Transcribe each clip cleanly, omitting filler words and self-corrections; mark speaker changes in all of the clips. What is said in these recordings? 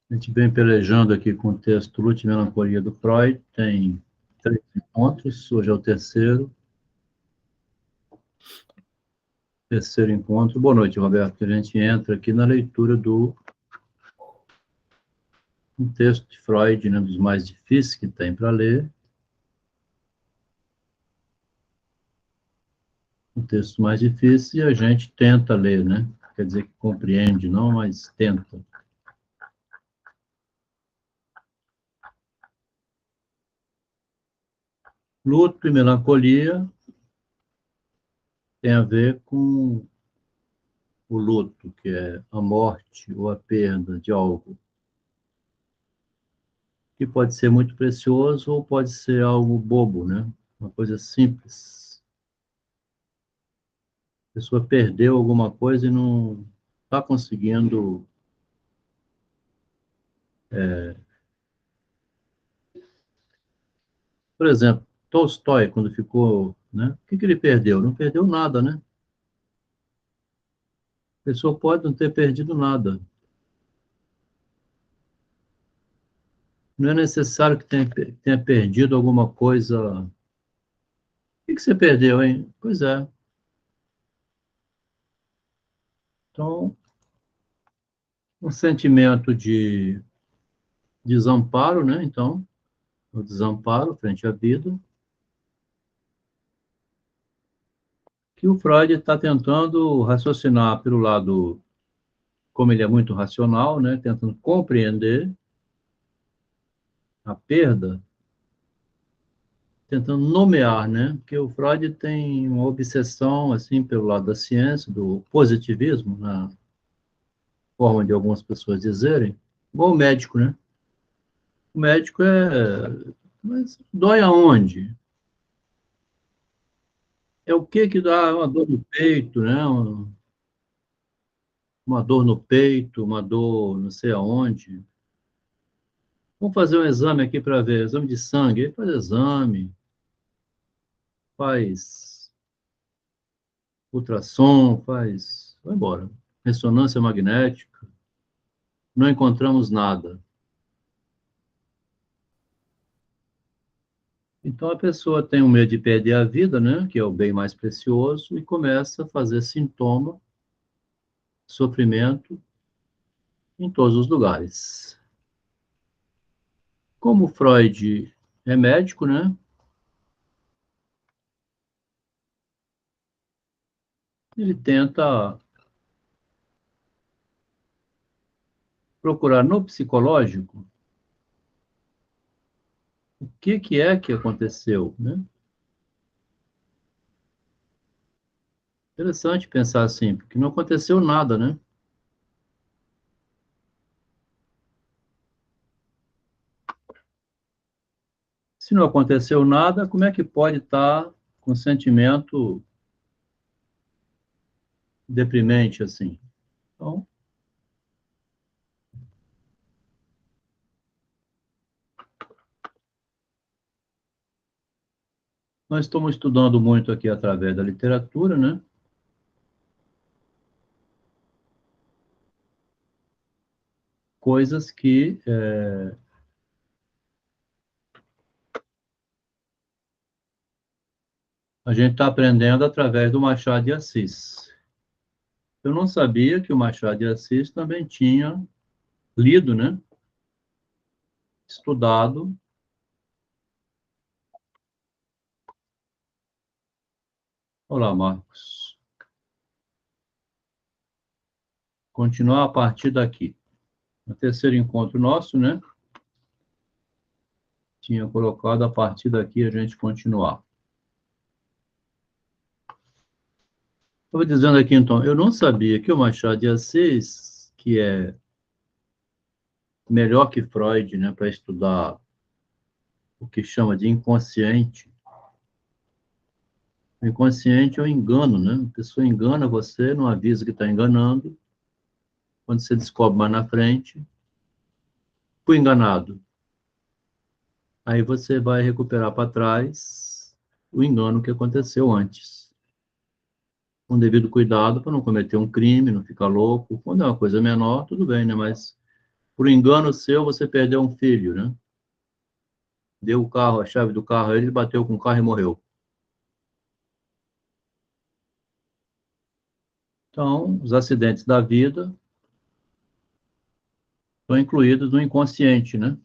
Speaker 1: A gente vem pelejando aqui com o texto Luta e Melancolia do Freud, tem 3 encontros, hoje é o terceiro encontro. Boa noite, Roberto. A gente entra aqui na leitura do um texto de Freud, né, dos mais difíceis que tem para ler. Um texto mais difícil e a gente tenta ler, né? Quer dizer que compreende, não, mas tenta. Luto e melancolia tem a ver com o luto, que é a morte ou a perda de algo, que pode ser muito precioso ou pode ser algo bobo, né? Uma coisa simples. A pessoa perdeu alguma coisa e não está conseguindo. Por exemplo, Tolstói, quando ficou, né? O que ele perdeu? Não perdeu nada, né? A pessoa pode não ter perdido nada. Não é necessário que tenha perdido alguma coisa. O que você perdeu, hein? Pois é. Então, um sentimento de desamparo, né? Então, o desamparo frente à vida, que o Freud está tentando raciocinar pelo lado, como ele é muito racional, né? Tentando compreender a perda, tentando nomear, né? Porque o Freud tem uma obsessão, assim, pelo lado da ciência, do positivismo, na forma de algumas pessoas dizerem, igual o médico, né? O médico é. Mas dói aonde? É o que que dá uma dor no peito, né? Uma dor no peito, uma dor não sei aonde. Vamos fazer um exame aqui para ver, exame de sangue. Aí faz exame, faz ultrassom, faz. Vai embora. Ressonância magnética. Não encontramos nada. Então a pessoa tem um medo de perder a vida, né? Que é o bem mais precioso, e começa a fazer sintoma, sofrimento em todos os lugares. Como Freud é médico, né? Ele tenta procurar no psicológico o que que é que aconteceu, né? Interessante pensar assim, porque não aconteceu nada, né? Se não aconteceu nada, como é que pode estar com sentimento deprimente assim? Então, nós estamos estudando muito aqui através da literatura, né? Coisas que a gente está aprendendo através do Machado de Assis. Eu não sabia que o Machado de Assis também tinha lido, né? Estudado. Olá, Marcos. Continuar a partir daqui. No terceiro encontro nosso, né? Tinha colocado a partir daqui a gente continuar. Estava dizendo aqui, então, eu não sabia que o Machado de Assis, que é melhor que Freud, né, para estudar o que chama de inconsciente. O inconsciente é o engano, né? A pessoa engana você, não avisa que está enganando. Quando você descobre mais na frente, fui enganado. Aí você vai recuperar para trás o engano que aconteceu antes. Com devido cuidado para não cometer um crime, não ficar louco. Quando é uma coisa menor, tudo bem, né? Mas Por engano seu, você perdeu um filho, né? Deu o carro, a chave do carro a ele, bateu com o carro e morreu. Então, os acidentes da vida estão incluídos no inconsciente, né?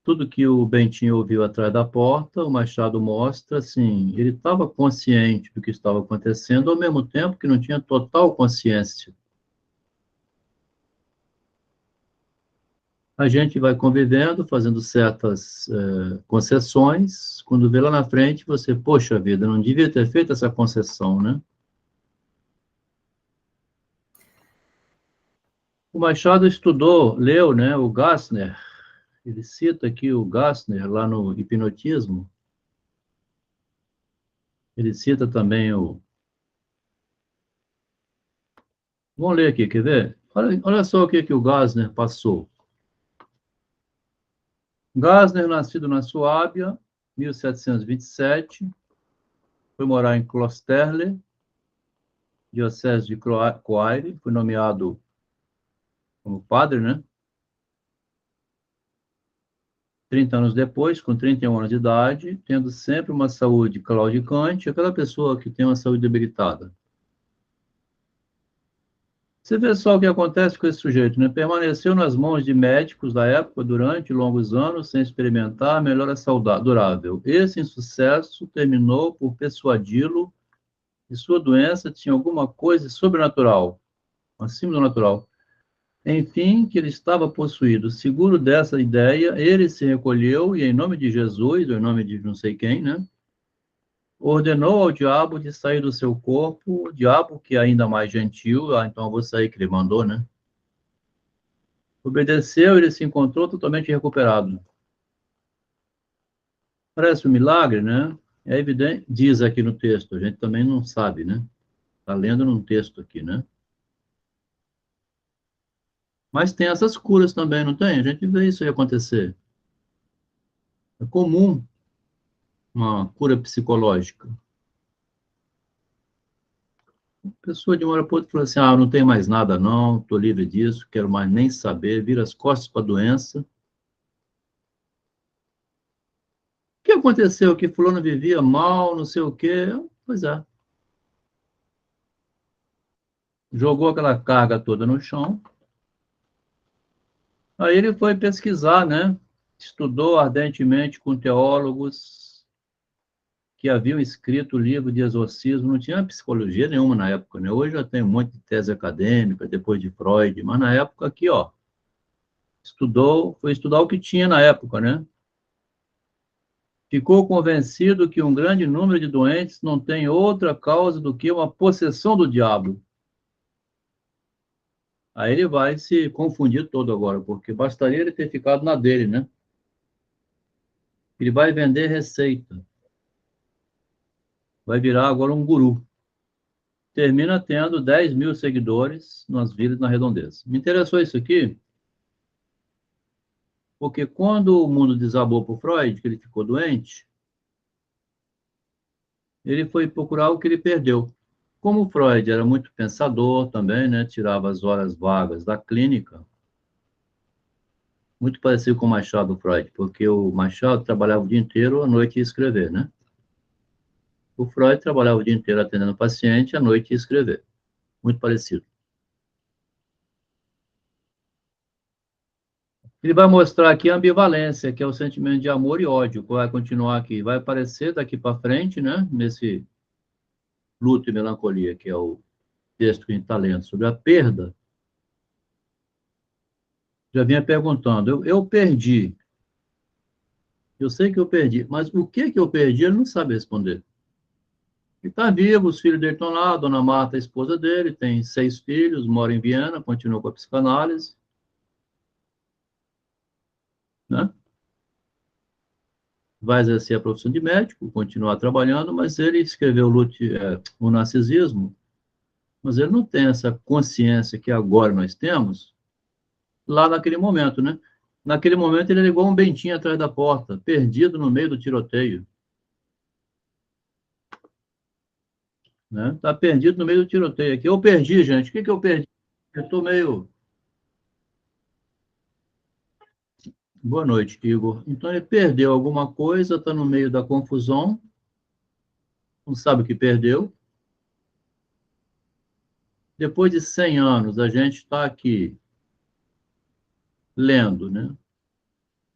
Speaker 1: Tudo que o Bentinho ouviu atrás da porta, o Machado mostra, assim, ele estava consciente do que estava acontecendo, ao mesmo tempo que não tinha total consciência. A gente vai convivendo, fazendo certas concessões, quando vê lá na frente, você, poxa vida, não devia ter feito essa concessão, né? O Machado estudou, leu, né, o Gassner, ele cita aqui o Gassner lá no Hipnotismo, ele cita também o... Vamos ler aqui, quer ver? Olha só o que o Gassner passou. Gassner, nascido na Suábia, 1727, foi morar em Klosterle, diocese de Coire, foi nomeado como padre, né? 30 anos depois, com 31 anos de idade, tendo sempre uma saúde claudicante, aquela pessoa que tem uma saúde debilitada. Você vê só o que acontece com esse sujeito, né? Permaneceu nas mãos de médicos da época durante longos anos, sem experimentar melhora durável. Esse insucesso terminou por persuadi-lo que sua doença tinha alguma coisa sobrenatural, acima do natural. Enfim, que ele estava possuído. Seguro dessa ideia, ele se recolheu e, em nome de Jesus, ou em nome de não sei quem, né? Ordenou ao diabo de sair do seu corpo, o diabo que é ainda mais gentil, então eu vou sair que ele mandou, né? Obedeceu, ele se encontrou totalmente recuperado. Parece um milagre, né? É evidente, diz aqui no texto, a gente também não sabe, né? Está lendo num texto aqui, né? Mas tem essas curas também, não tem? A gente vê isso aí acontecer. É comum uma cura psicológica. A pessoa de uma hora para outra fala assim, não tem mais nada não, estou livre disso, quero mais nem saber, vira as costas para a doença. O que aconteceu? Que fulano vivia mal, não sei o quê. Pois é. Jogou aquela carga toda no chão. Aí ele foi pesquisar, né? Estudou ardentemente com teólogos que haviam escrito o livro de exorcismo. Não tinha psicologia nenhuma na época, né? Hoje já tem um monte de tese acadêmica, depois de Freud, mas na época aqui, ó, foi estudar o que tinha na época, né? Ficou convencido que um grande número de doentes não tem outra causa do que uma possessão do diabo. Aí ele vai se confundir todo agora, porque bastaria ele ter ficado na dele, né? Ele vai vender receita. Vai virar agora um guru. Termina tendo 10 mil seguidores nas vilas na redondeza. Me interessou isso aqui, porque quando o mundo desabou para o Freud, que ele ficou doente, ele foi procurar o que ele perdeu. Como o Freud era muito pensador também, né? Tirava as horas vagas da clínica, muito parecido com o Machado Freud, porque o Machado trabalhava o dia inteiro, à noite ia escrever, né? O Freud trabalhava o dia inteiro atendendo o paciente, à noite ia escrever. Muito parecido. Ele vai mostrar aqui a ambivalência, que é o sentimento de amor e ódio, que vai continuar aqui. Vai aparecer daqui para frente, né? Nesse luto e melancolia, que é o texto que a gente está lendo, sobre a perda. Já vinha perguntando, eu perdi. Eu sei que eu perdi, mas o que eu perdi, ele não sabe responder. Ele está vivo, os filhos dele estão lá, a dona Marta, a esposa dele, tem 6 filhos, mora em Viena, continua com a psicanálise, né? Vai exercer a profissão de médico, continuar trabalhando, mas ele escreveu o narcisismo, mas ele não tem essa consciência que agora nós temos, lá naquele momento, né? Naquele momento ele ligou um bentinho atrás da porta, perdido no meio do tiroteio. né? Está perdido no meio do tiroteio aqui. Eu perdi, gente. O que eu perdi? Eu estou meio... Boa noite, Igor. Então, ele perdeu alguma coisa, está no meio da confusão, não sabe o que perdeu. Depois de 100 anos, a gente está aqui lendo, né?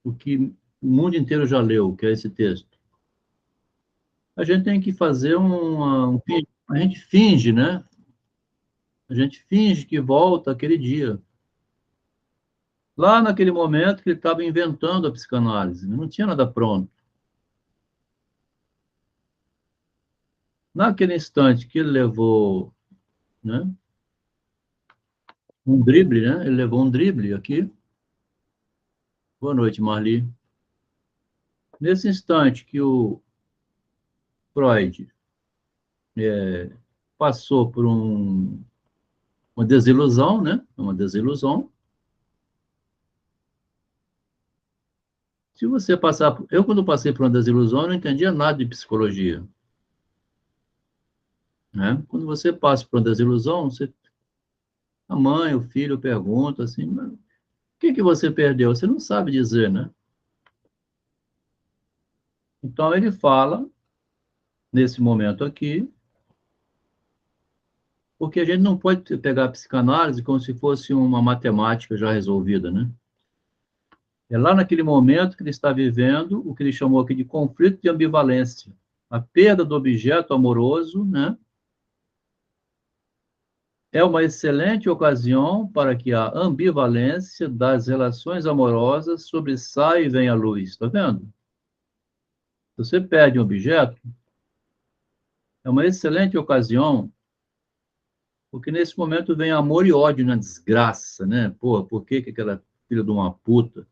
Speaker 1: O que o mundo inteiro já leu, que é esse texto. A gente tem que fazer a gente finge, né? A gente finge que volta aquele dia. Lá naquele momento que ele estava inventando a psicanálise, não tinha nada pronto. Naquele instante que ele levou, né, um drible, né? Ele levou um drible aqui. Boa noite, Marli. Nesse instante que o Freud passou por uma desilusão, né? Uma desilusão. Se você passar... Eu, quando passei por uma desilusão, eu não entendia nada de psicologia. Né? Quando você passa por uma desilusão, a mãe, o filho pergunta assim, mas o que você perdeu? Você não sabe dizer, né? Então, ele fala, nesse momento aqui, porque a gente não pode pegar a psicanálise como se fosse uma matemática já resolvida, né? É lá naquele momento que ele está vivendo o que ele chamou aqui de conflito de ambivalência. A perda do objeto amoroso, né? É uma excelente ocasião para que a ambivalência das relações amorosas sobressaia e venha à luz. Está vendo? Se você perde um objeto, é uma excelente ocasião, porque nesse momento vem amor e ódio na desgraça, né? Pô, por que que aquela filha de uma puta,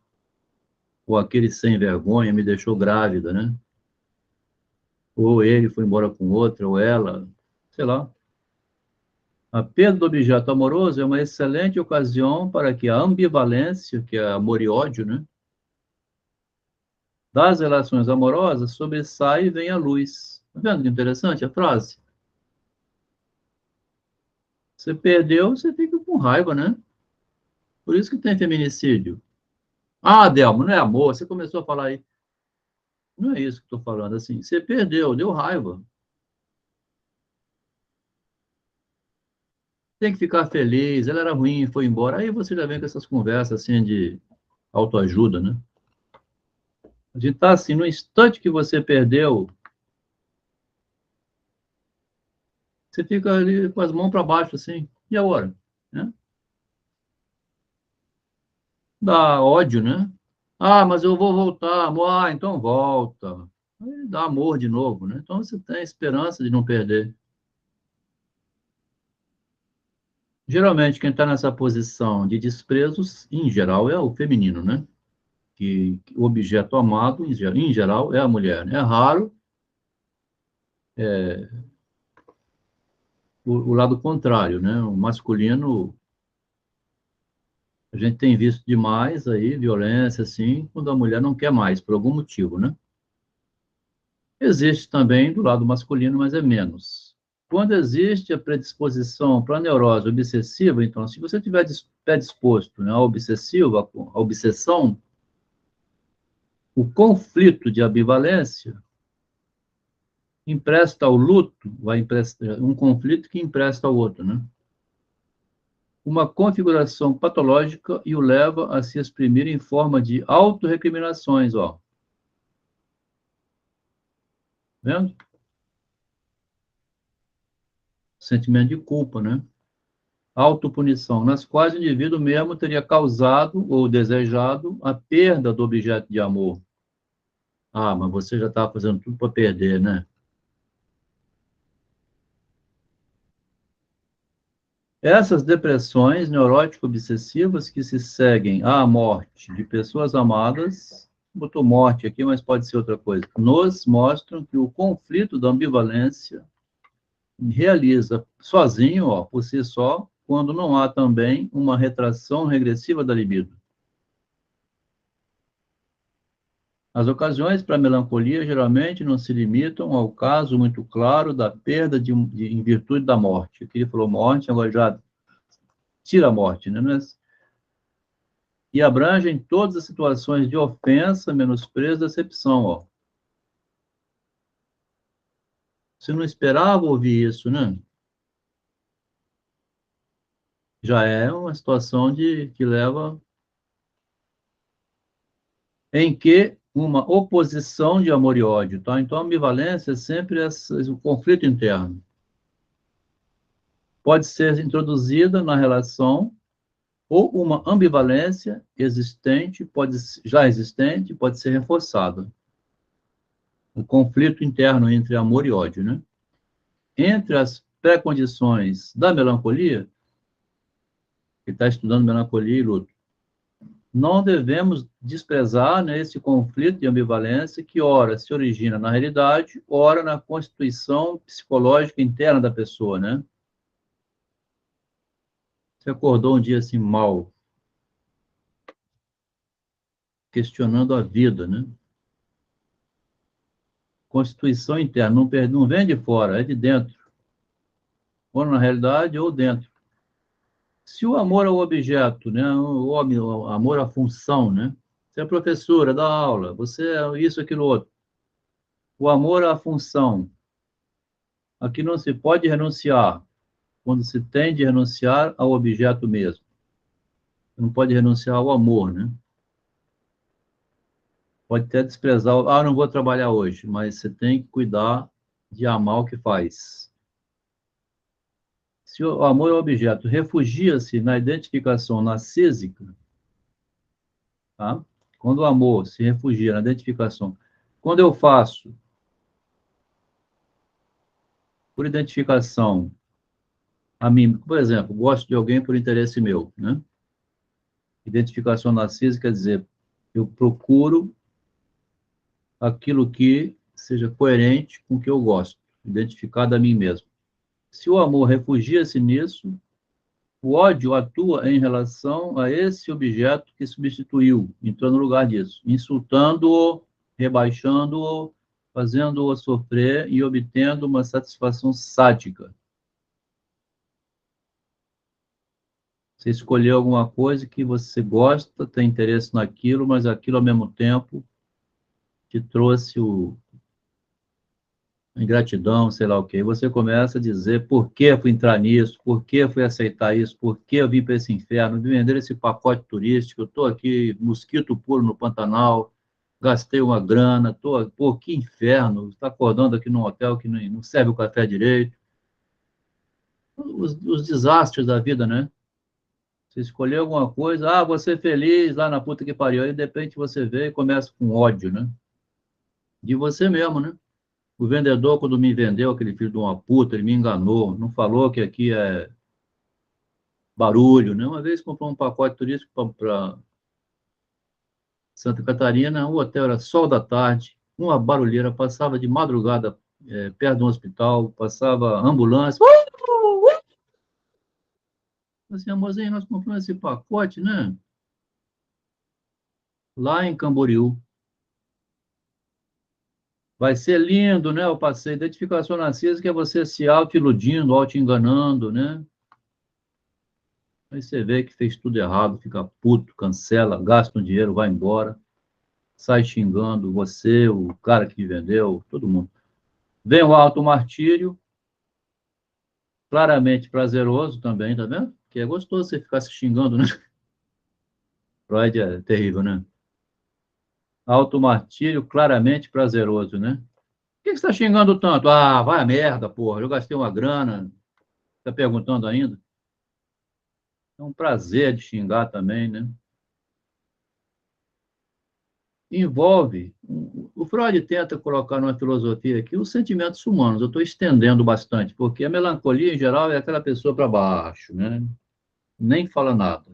Speaker 1: ou aquele sem vergonha me deixou grávida, né? Ou ele foi embora com outra, ou ela, sei lá. A perda do objeto amoroso é uma excelente ocasião para que a ambivalência, que é amor e ódio, né? Das relações amorosas sobressaia e venha à luz. Tá vendo que interessante a frase? Você perdeu, você fica com raiva, né? Por isso que tem feminicídio. Ah, Delmo, não é amor. Você começou a falar aí. Não é isso que estou falando, assim. Você perdeu, deu raiva. Tem que ficar feliz. Ela era ruim, foi embora. Aí você já vem com essas conversas assim de autoajuda, né? A gente tá assim, no instante que você perdeu, você fica ali com as mãos para baixo, assim. E agora? Né? Dá ódio, né? Ah, mas eu vou voltar, amor. Ah, então volta. Aí dá amor de novo, né? Então você tem esperança de não perder. Geralmente, quem está nessa posição de desprezos, em geral, é o feminino, né? Que o objeto amado, em geral, é a mulher. Né? É raro o lado contrário, né? O masculino, a gente tem visto demais aí, violência, assim, quando a mulher não quer mais, por algum motivo, né? Existe também do lado masculino, mas é menos. Quando existe a predisposição para a neurose obsessiva, então, se você tiver predisposto, né, ao obsessivo, à obsessão, o conflito de ambivalência empresta ao luto, vai emprestar um conflito que empresta ao outro, né? Uma configuração patológica e o leva a se exprimir em forma de autorrecriminações, ó. Vendo? Sentimento de culpa, né? Autopunição, nas quais o indivíduo mesmo teria causado ou desejado a perda do objeto de amor. Ah, mas você já estava fazendo tudo para perder, né? Essas depressões neurótico-obsessivas que se seguem à morte de pessoas amadas, botou morte aqui, mas pode ser outra coisa, nos mostram que o conflito da ambivalência realiza sozinho, ó, por si só, quando não há também uma retração regressiva da libido. As ocasiões para melancolia geralmente não se limitam ao caso muito claro da perda em virtude da morte. Aqui ele falou morte, agora já tira a morte, né? E abrangem todas as situações de ofensa, menosprezo, decepção. Ó. Você não esperava ouvir isso, né? Já é uma situação que leva em que uma oposição de amor e ódio, tá? Então, a ambivalência é sempre o conflito interno. Pode ser introduzida na relação ou uma ambivalência existente, já existente, pode ser reforçada. O conflito interno entre amor e ódio, né? Entre as pré-condições da melancolia, que está estudando melancolia e luto, não devemos desprezar, né, esse conflito de ambivalência que ora se origina na realidade, ora na constituição psicológica interna da pessoa, né? Você acordou um dia assim mal, questionando a vida, né? Constituição interna, não vem de fora, é de dentro. Ou na realidade, ou dentro. Se o amor ao objeto, né? O amor à função, né? Você é professora, dá aula, você é isso, aquilo, outro. O amor à função. Aqui não se pode renunciar, quando se tem de renunciar ao objeto mesmo. Você não pode renunciar ao amor, né? Pode até desprezar, não vou trabalhar hoje, mas você tem que cuidar de amar o que faz. Se o amor ao objeto refugia-se na identificação narcísica, tá? Quando o amor se refugia na identificação, quando eu faço por identificação a mim, por exemplo, gosto de alguém por interesse meu, né? Identificação narcísica quer dizer, eu procuro aquilo que seja coerente com o que eu gosto, identificado a mim mesmo. Se o amor refugia-se nisso, o ódio atua em relação a esse objeto que substituiu, entrou no lugar disso, insultando-o, rebaixando-o, fazendo-o sofrer e obtendo uma satisfação sádica. Você escolheu alguma coisa que você gosta, tem interesse naquilo, mas aquilo ao mesmo tempo te trouxe ingratidão, sei lá o quê. Você começa a dizer por que eu fui entrar nisso, por que eu fui aceitar isso, por que eu vim para esse inferno, me vender esse pacote turístico, eu estou aqui, mosquito puro no Pantanal, gastei uma grana, pô, que inferno, está acordando aqui num hotel que não serve o café direito. Os desastres da vida, né? Você escolheu alguma coisa, você é feliz lá na puta que pariu, aí de repente você vê e começa com ódio, né? De você mesmo, né? O vendedor, quando me vendeu, aquele filho de uma puta, ele me enganou, não falou que aqui é barulho, né? Uma vez comprou um pacote turístico para Santa Catarina, o hotel era sol da tarde, uma barulheira, passava de madrugada perto de um hospital, passava ambulância. Assim, amorzinho, nós compramos esse pacote, né? Lá em Camboriú. Vai ser lindo, né? O passeio. Identificação narcísica é você se auto-iludindo, auto-enganando, né? Aí você vê que fez tudo errado, fica puto, cancela, gasta um dinheiro, vai embora, sai xingando você, o cara que te vendeu, todo mundo. Vem o auto-martírio, claramente prazeroso também, tá vendo? Que é gostoso você ficar se xingando, né? Freud é terrível, né? Auto-martírio claramente prazeroso, né? Por que você está xingando tanto? Vai a merda, porra, eu gastei uma grana. Está perguntando ainda? É um prazer de xingar também, né? Envolve. O Freud tenta colocar numa filosofia aqui os sentimentos humanos. Eu estou estendendo bastante, porque a melancolia, em geral, é aquela pessoa para baixo, né? Nem fala nada.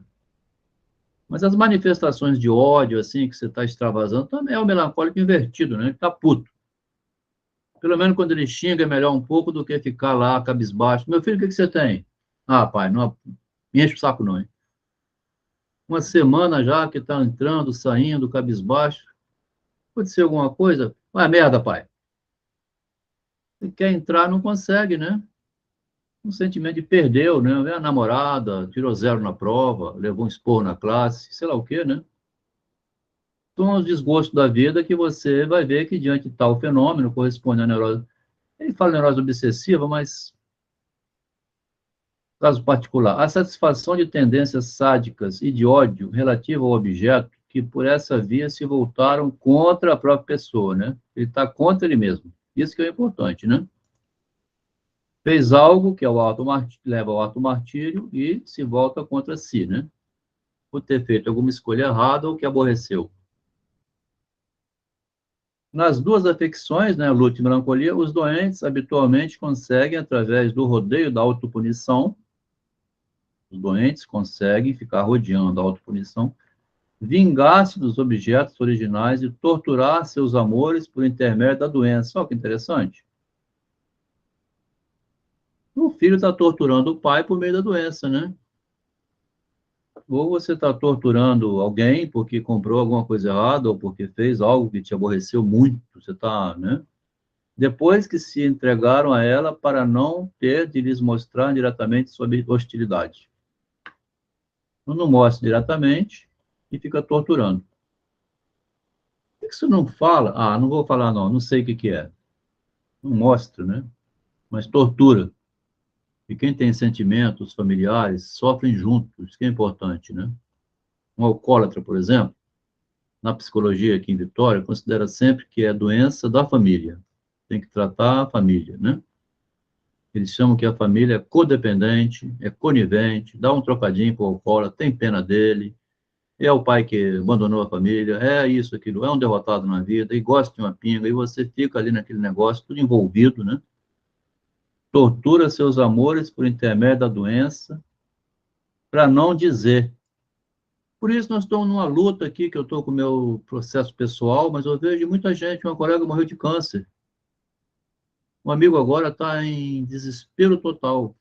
Speaker 1: Mas as manifestações de ódio, assim, que você está extravasando, também é o melancólico invertido, né? Ele está puto. Pelo menos quando ele xinga é melhor um pouco do que ficar lá, cabisbaixo. Meu filho, o que você tem? Pai, não me enche o saco não, hein? Uma semana já que está entrando, saindo, cabisbaixo. Aconteceu alguma coisa? Vai merda, pai. Você quer entrar, não consegue, né? Um sentimento de perdeu, né? A namorada tirou 0 na prova, levou um esporro na classe, sei lá o quê, né? São os desgostos da vida que você vai ver que, diante de tal fenômeno, corresponde à neurose. Ele fala neurose obsessiva, mas, caso particular, a satisfação de tendências sádicas e de ódio relativo ao objeto que, por essa via, se voltaram contra a própria pessoa, né? Ele está contra ele mesmo. Isso que é importante, né? Fez algo que é o leva ao auto-martírio e se volta contra si, né? Por ter feito alguma escolha errada ou que aborreceu. Nas duas afecções, né, luto e melancolia, os doentes habitualmente conseguem, através do rodeio da autopunição, os doentes conseguem ficar rodeando a autopunição, vingar-se dos objetos originais e torturar seus amores por intermédio da doença. Olha que interessante. O filho está torturando o pai por meio da doença, né? Ou você está torturando alguém porque comprou alguma coisa errada ou porque fez algo que te aborreceu muito. Você está, né? Depois que se entregaram a ela para não ter de lhes mostrar diretamente sobre hostilidade. Não mostra diretamente e fica torturando. Por que você não fala? Ah, não vou falar não, não sei o que é. Não mostra, né? Mas tortura. E quem tem sentimentos familiares sofrem juntos, isso que é importante, né? Um alcoólatra, por exemplo, na psicologia aqui em Vitória, considera sempre que é doença da família. Tem que tratar a família, né? Eles chamam que a família é codependente, é conivente, dá um trocadinho para o alcoólatra, tem pena dele, é o pai que abandonou a família, é isso, aquilo, é um derrotado na vida, e gosta de uma pinga, e você fica ali naquele negócio, tudo envolvido, né? Tortura seus amores por intermédio da doença, para não dizer. Por isso nós estamos numa luta aqui, que eu estou com o meu processo pessoal, mas eu vejo muita gente, uma colega morreu de câncer, um amigo agora está em desespero total.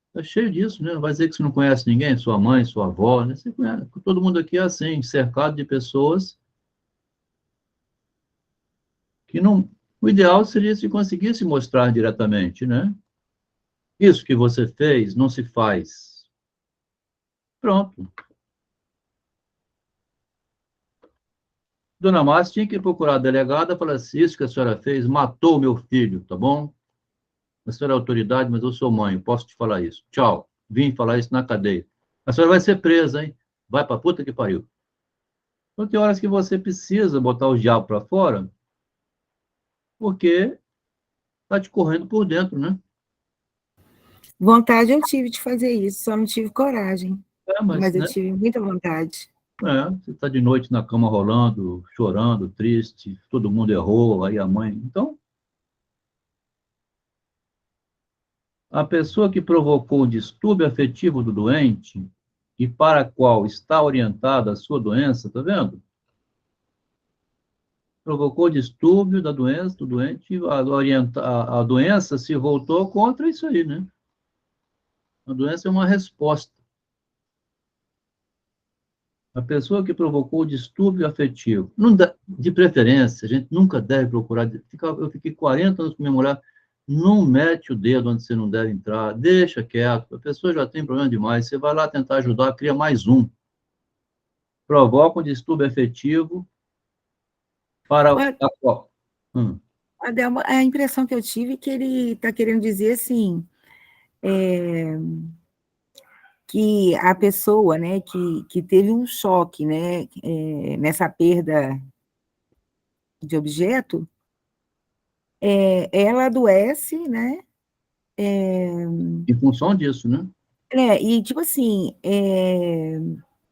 Speaker 1: Está cheio disso, né? Vai dizer que você não conhece ninguém, sua mãe, sua avó, né? Você conhece. Todo mundo aqui é assim, cercado de pessoas que não. O ideal seria se conseguisse mostrar diretamente, né? Isso que você fez não se faz. Pronto. Dona Márcia tinha que procurar a delegada e falar assim: isso que a senhora fez matou meu filho, tá bom? A senhora é autoridade, mas eu sou mãe, posso te falar isso. Tchau. Vim falar isso na cadeia. A senhora vai ser presa, hein? Vai pra puta que pariu. Então tem horas que você precisa botar o diabo para fora, porque está te correndo por dentro, né?
Speaker 2: Vontade eu tive de fazer isso, só não tive coragem.
Speaker 1: Mas,
Speaker 2: Mas eu
Speaker 1: né?
Speaker 2: tive muita vontade.
Speaker 1: Você está de noite na cama rolando, chorando, triste, todo mundo errou, aí a mãe. Então, a pessoa que provocou o distúrbio afetivo do doente e para a qual está orientada a sua doença, tá vendo? Provocou o distúrbio da doença do doente, a doença se voltou contra isso aí, né? A doença é uma resposta. A pessoa que provocou o distúrbio afetivo, não dá, de preferência, a gente nunca deve procurar. Eu fiquei 40 anos com minha mulher, não mete o dedo onde você não deve entrar, deixa quieto, a pessoa já tem problema demais, você vai lá tentar ajudar, cria mais um. Provoca um distúrbio afetivo para a qual?
Speaker 2: Adelmo, a impressão que eu tive é que ele está querendo dizer assim, que a pessoa, né, que teve um choque, né, nessa perda de objeto, ela adoece, né,
Speaker 1: Em função disso, né?
Speaker 2: e tipo assim,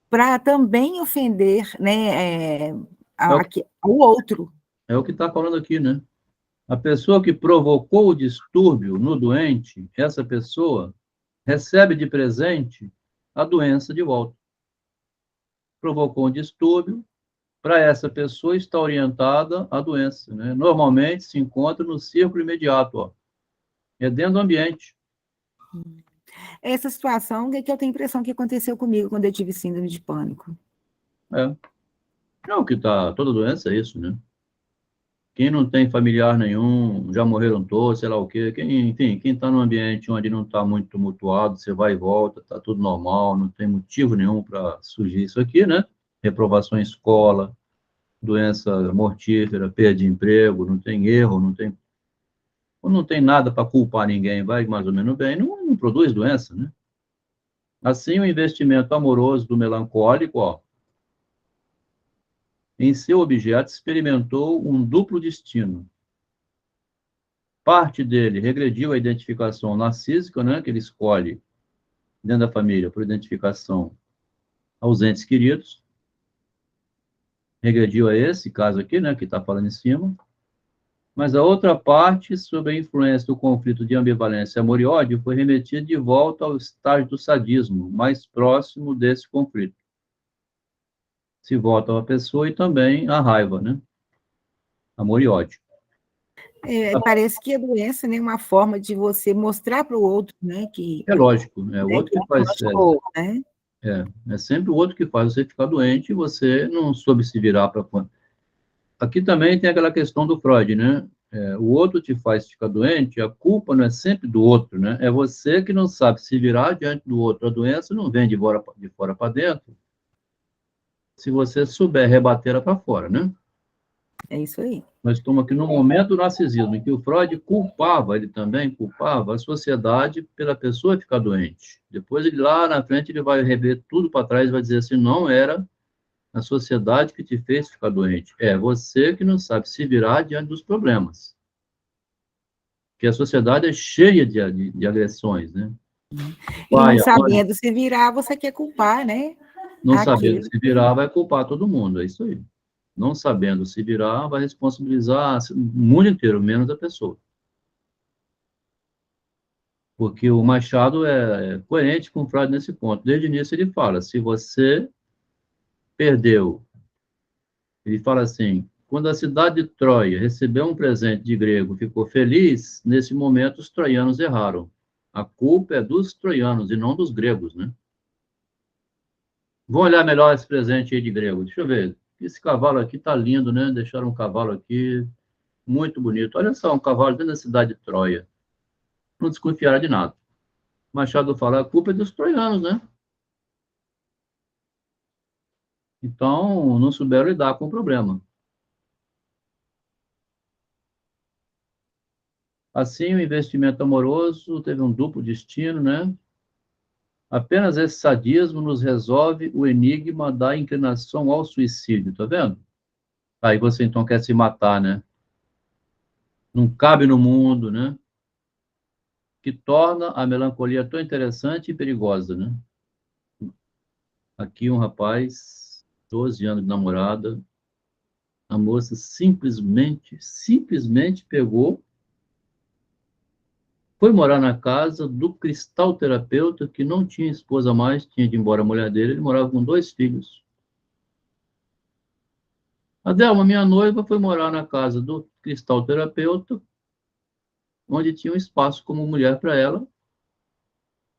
Speaker 2: para também ofender, né,
Speaker 1: É o,
Speaker 2: ao outro.
Speaker 1: é o que está falando aqui, né? A pessoa que provocou o distúrbio no doente, essa pessoa recebe de presente a doença de volta. Provocou um distúrbio, para essa pessoa está orientada a doença, né? Normalmente se encontra no círculo imediato, ó. É dentro do ambiente.
Speaker 2: Essa situação é que eu tenho a impressão que aconteceu comigo quando eu tive síndrome de pânico.
Speaker 1: É. Não, que tá, toda doença é isso, né? Quem não tem familiar nenhum, já morreram todos, sei lá o quê. Enfim, quem está num ambiente onde não está muito tumultuado, você vai e volta, está tudo normal, não tem motivo nenhum para surgir isso aqui, né? Reprovação em escola, doença mortífera, perda de emprego, não tem erro, não tem nada para culpar ninguém, vai mais ou menos bem, não produz doença, né? Assim, o investimento amoroso do melancólico, ó, em seu objeto experimentou um duplo destino. Parte dele regrediu à identificação narcísica, né, que ele escolhe dentro da família por identificação aos entes queridos, regrediu a esse caso aqui, né, que está falando em cima, mas a outra parte, sob a influência do conflito de ambivalência, amor e ódio, foi remetida de volta ao estágio do sadismo, mais próximo desse conflito. Se volta a pessoa e também a raiva, né? Amor e ódio.
Speaker 2: Parece que a doença, né, é uma forma de você mostrar para o outro, né, que,
Speaker 1: É lógico, é o
Speaker 2: né,
Speaker 1: outro
Speaker 2: que
Speaker 1: que faz.
Speaker 2: não estou, né?
Speaker 1: É sempre o outro que faz você ficar doente e você não soube se virar para. Aqui também tem aquela questão do Freud, né? O outro te faz ficar doente, a culpa não é sempre do outro, né? É você que não sabe se virar diante do outro. A doença não vem de fora para dentro, se você souber rebater ela para fora, né?
Speaker 2: É isso aí.
Speaker 1: Nós estamos aqui no momento do narcisismo, em que o Freud culpava, ele também culpava a sociedade pela pessoa ficar doente. Depois, ele lá na frente, ele vai rever tudo para trás e vai dizer assim, não era a sociedade que te fez ficar doente, é você que não sabe se virar diante dos problemas. Porque a sociedade é cheia de agressões, né?
Speaker 2: E não
Speaker 1: Pai, a mãe,
Speaker 2: sabendo se virar, você quer culpar, né?
Speaker 1: não sabendo
Speaker 2: Aquele
Speaker 1: se virar, vai culpar todo mundo, é isso aí. Não sabendo se virar, vai responsabilizar o mundo inteiro, menos a pessoa. Porque o Machado é coerente com o Freud nesse ponto. Desde o início ele fala, se você perdeu, ele fala assim, quando a cidade de Troia recebeu um presente de grego, ficou feliz, nesse momento os troianos erraram. A culpa é dos troianos e não dos gregos, né? Vou olhar melhor esse presente aí de grego. Deixa eu ver. Esse cavalo aqui tá lindo, né? Deixaram um cavalo aqui muito bonito. Olha só, um cavalo dentro da cidade de Troia. Não desconfiaram de nada. Machado fala, a culpa é dos troianos, né? Então, não souberam lidar com o problema. Assim, o investimento amoroso teve um duplo destino, né? Apenas esse sadismo nos resolve o enigma da inclinação ao suicídio, tá vendo? Aí você então quer se matar, né? Não cabe no mundo, né? Que torna a melancolia tão interessante e perigosa, né? Aqui um rapaz, 12 anos de namorada, a moça simplesmente pegou, foi morar na casa do cristal terapeuta, que não tinha esposa mais, tinha de ir embora a mulher dele, ele morava com 2 filhos. A Delma, minha noiva, foi morar na casa do cristal terapeuta, onde tinha um espaço como mulher para ela.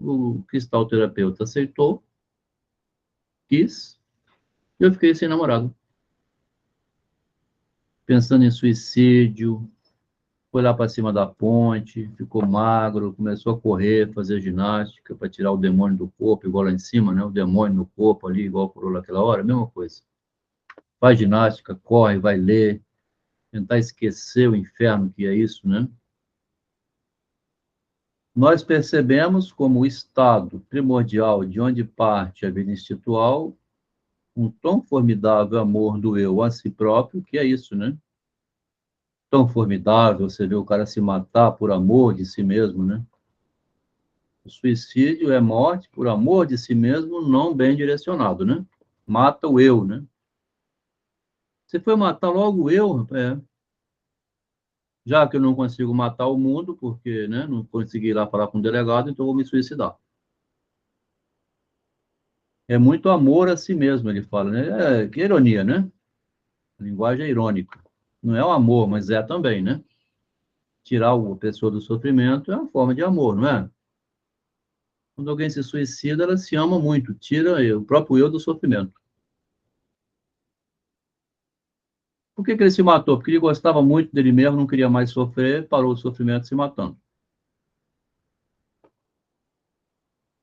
Speaker 1: O cristal terapeuta aceitou, quis, e eu fiquei sem namorado. Pensando em suicídio, foi lá para cima da ponte, ficou magro, começou a correr, fazer ginástica para tirar o demônio do corpo, igual lá em cima, né? O demônio no corpo ali, igual por naquela hora, mesma coisa. Faz ginástica, corre, vai ler, tentar esquecer o inferno que é isso, né? Nós percebemos como o estado primordial de onde parte a vida instintual um tão formidável amor do eu a si próprio, que é isso, né? Tão formidável você vê o cara se matar por amor de si mesmo, né? O suicídio é morte por amor de si mesmo, não bem direcionado, né? Mata o eu, né? Você foi matar logo o eu, já que eu não consigo matar o mundo, porque, né, não consegui ir lá falar com o delegado, então eu vou me suicidar. É muito amor a si mesmo, ele fala, né? Que ironia, né? A linguagem é irônica. Não é o amor, mas é também, né? Tirar a pessoa do sofrimento é uma forma de amor, não é? Quando alguém se suicida, ela se ama muito, tira o próprio eu do sofrimento. Por que ele se matou? Porque ele gostava muito dele mesmo, não queria mais sofrer, parou o sofrimento se matando.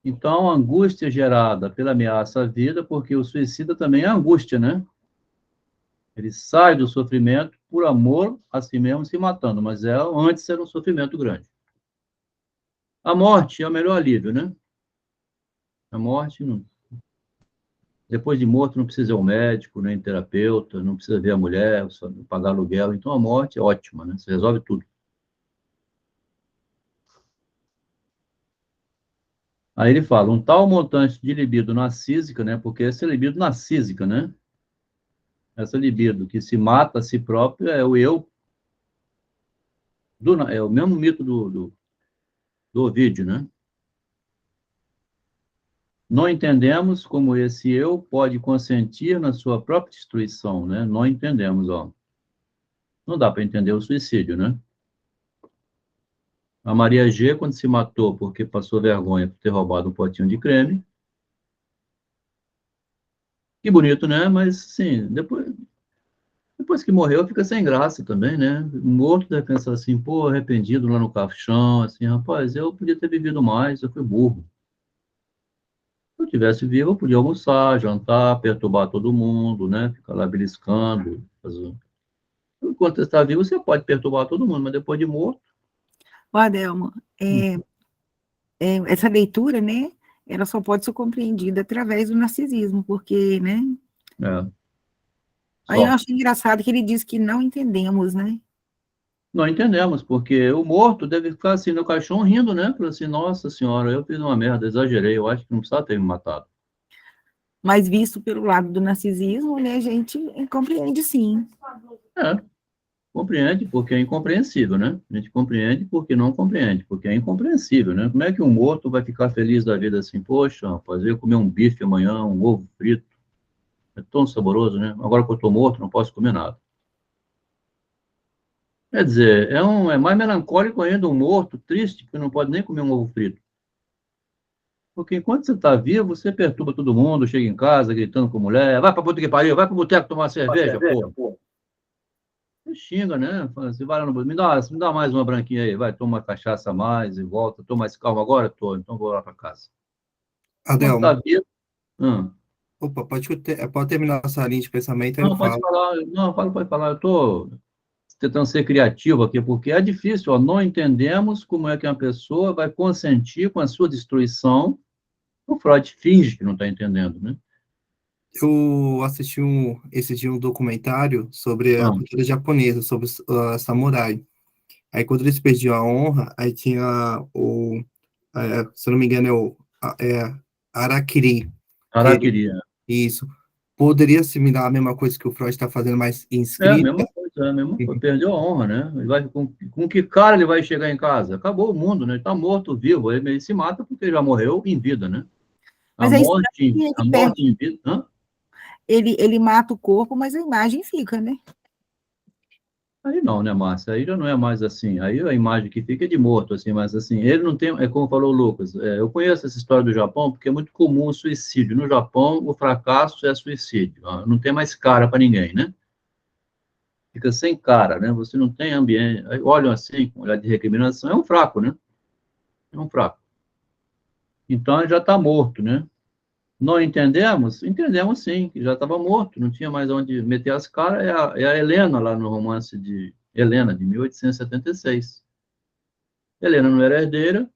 Speaker 1: Então, a angústia gerada pela ameaça à vida, porque o suicida também é angústia, né? Ele sai do sofrimento por amor a si mesmo se matando, mas antes era um sofrimento grande. A morte é o melhor alívio, né? A morte, não, depois de morto, não precisa ir ao médico, nem terapeuta, não precisa ver a mulher, só pagar aluguel. Então, a morte é ótima, né? Você resolve tudo. Aí ele fala, um tal montante de libido narcísica, né? Porque essa é libido narcísica, né? Essa libido que se mata a si próprio é o eu, é o mesmo mito do Ovídio, né? Não entendemos como esse eu pode consentir na sua própria destruição, né? Não entendemos, ó. Não dá para entender o suicídio, né? A Maria G, quando se matou porque passou vergonha por ter roubado um potinho de creme, que bonito, né? Mas, sim, depois que morreu, fica sem graça também, né? Um outro deve pensar assim, pô, arrependido lá no caixão, assim, rapaz, eu podia ter vivido mais, eu fui burro. Se eu tivesse vivo, eu podia almoçar, jantar, perturbar todo mundo, né? Ficar lá beliscando. Enquanto você está vivo, você pode perturbar todo mundo, mas depois de morto.
Speaker 2: Ó, Adelmo,
Speaker 1: Hum,
Speaker 2: essa leitura, né, ela só pode ser compreendida através do narcisismo, porque, né,
Speaker 1: é,
Speaker 2: aí eu
Speaker 1: só.
Speaker 2: acho engraçado que ele diz que não entendemos, né,
Speaker 1: Não entendemos, porque o morto deve ficar assim no caixão rindo, né? Falando assim, nossa senhora, eu fiz uma merda, exagerei, eu acho que não precisava ter me matado.
Speaker 2: mas visto pelo lado do narcisismo, né, a gente compreende sim.
Speaker 1: É, compreende porque é incompreensível, né? A gente compreende porque não compreende, porque é incompreensível, né? Como é que um morto vai ficar feliz da vida assim? Poxa, rapaz, eu ia comer um bife amanhã, um ovo frito, é tão saboroso, né? Agora que eu tô morto, não posso comer nada. Quer dizer, é mais melancólico ainda um morto, triste, que não pode nem comer um ovo frito. Porque enquanto você está vivo, você perturba todo mundo, chega em casa gritando com a mulher, vai pra puta que pariu, vai pro boteco tomar uma cerveja, pô. Você xinga, né? Fala assim, vai lá no boteco, me dá mais uma branquinha aí, vai, toma uma cachaça a mais e volta. Tô mais calmo agora? Tô, então vou lá para casa. Quando está
Speaker 3: Adelmo,
Speaker 1: vivo, hum,
Speaker 3: opa, pode terminar essa linha de pensamento, aí eu
Speaker 1: não, pode
Speaker 3: falo.
Speaker 1: falar, não, pode falar, eu tô tentando ser criativo aqui, porque é difícil, ó, não entendemos como é que uma pessoa vai consentir com a sua destruição. O Freud finge que não está entendendo, né?
Speaker 3: Eu assisti esse dia um documentário sobre a
Speaker 1: Ah,
Speaker 3: cultura japonesa, sobre os samurai. Aí quando eles perdiam a honra, aí tinha se eu não me engano, Harakiri, que
Speaker 1: Harakiri.
Speaker 3: isso. Poderia assimilar a mesma coisa que o Freud está fazendo, mas em
Speaker 1: É a
Speaker 3: escrita.
Speaker 1: mesma coisa, é a mesma coisa. Perdeu a honra, né? Ele vai, com que cara ele vai chegar em casa? Acabou o mundo, né? Ele está morto, vivo. Ele se mata porque ele já morreu em vida, né?
Speaker 2: Mas é estranho que
Speaker 1: A
Speaker 2: ele
Speaker 1: morte
Speaker 2: perde,
Speaker 1: em vida. Hã?
Speaker 2: ele mata o corpo, mas a imagem fica, né?
Speaker 1: Aí não, né, Márcia? Aí já não é mais assim. Aí a imagem que fica é de morto, assim, mas assim, ele não tem. É como falou o Lucas, eu conheço essa história do Japão porque é muito comum o suicídio. No Japão, o fracasso é suicídio. Ó, não tem mais cara para ninguém, né? Fica sem cara, né? Você não tem ambiente. Aí olham assim, com olhar de recriminação, é um fraco, né? É um fraco. Então ele já está morto, né? Não entendemos? Entendemos sim, que já estava morto, não tinha mais onde meter as caras. É a Helena, lá no romance de Helena, de 1876. Helena não era herdeira,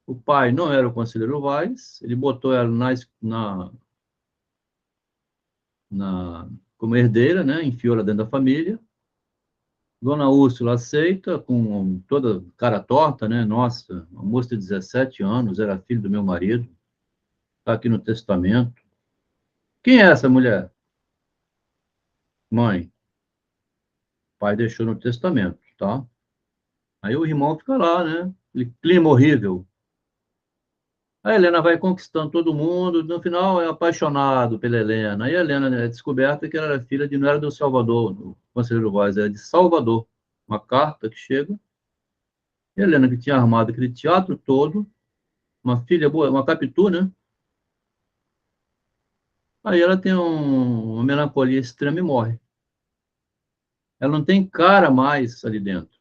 Speaker 1: o pai não era o conselheiro Vaz, ele botou ela como herdeira, né? Enfiou ela dentro da família. Dona Úrsula aceita, com toda cara torta, né? Nossa, uma moça de 17 anos, era filho do meu marido, está aqui no testamento. Quem é essa mulher? Mãe. O pai deixou no testamento, tá? Aí o irmão fica lá, né? Aquele clima horrível. A Helena vai conquistando todo mundo, no final é apaixonado pela Helena. Aí a Helena, né, é descoberta que ela era filha não era do Salvador, do Conselheiro Vaz, era de Salvador. Uma carta que chega. E a Helena, que tinha armado aquele teatro todo, uma filha boa, uma Capitu, né? Aí ela tem uma melancolia extrema e morre. Ela não tem cara mais ali dentro.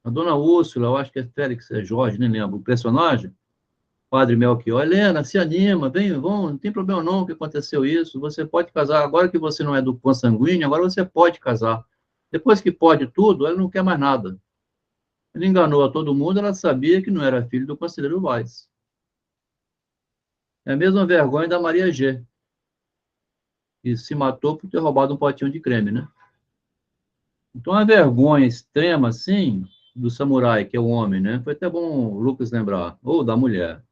Speaker 1: A dona Úrsula, eu acho que é Félix, é Jorge, nem lembro, o personagem, Padre Melchior, Helena, se anima, vem, vamos, não tem problema não que aconteceu isso, você pode casar, agora que você não é do consanguíneo, agora você pode casar. Depois que pode tudo, ela não quer mais nada. Ele enganou a todo mundo, ela sabia que não era filho do conselheiro Vaz. É a mesma vergonha da Maria G, que se matou por ter roubado um potinho de creme, né? Então, a vergonha extrema, assim, do samurai, que é o homem, né? Foi até bom o Lucas lembrar, ou da mulher.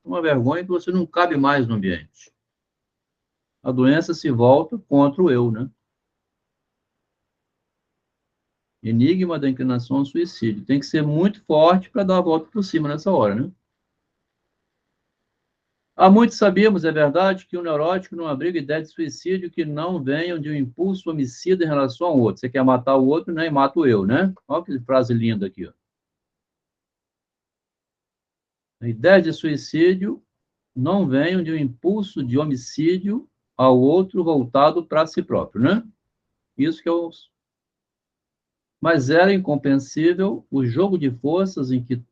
Speaker 1: Uma vergonha que você não cabe mais no ambiente. A doença se volta contra o eu, né? Enigma da inclinação ao suicídio. Tem que ser muito forte para dar a volta por cima nessa hora, né? Há muito sabemos, é verdade, que o neurótico não abriga ideia de suicídio que não venham de um impulso homicida em relação ao outro. Você quer matar o outro, né? E mata o eu, né? Olha que frase linda aqui, ó. A ideia de suicídio não venham de um impulso de homicídio ao outro voltado para si próprio, né? Isso que é o... Mas era incompreensível o jogo de forças em que...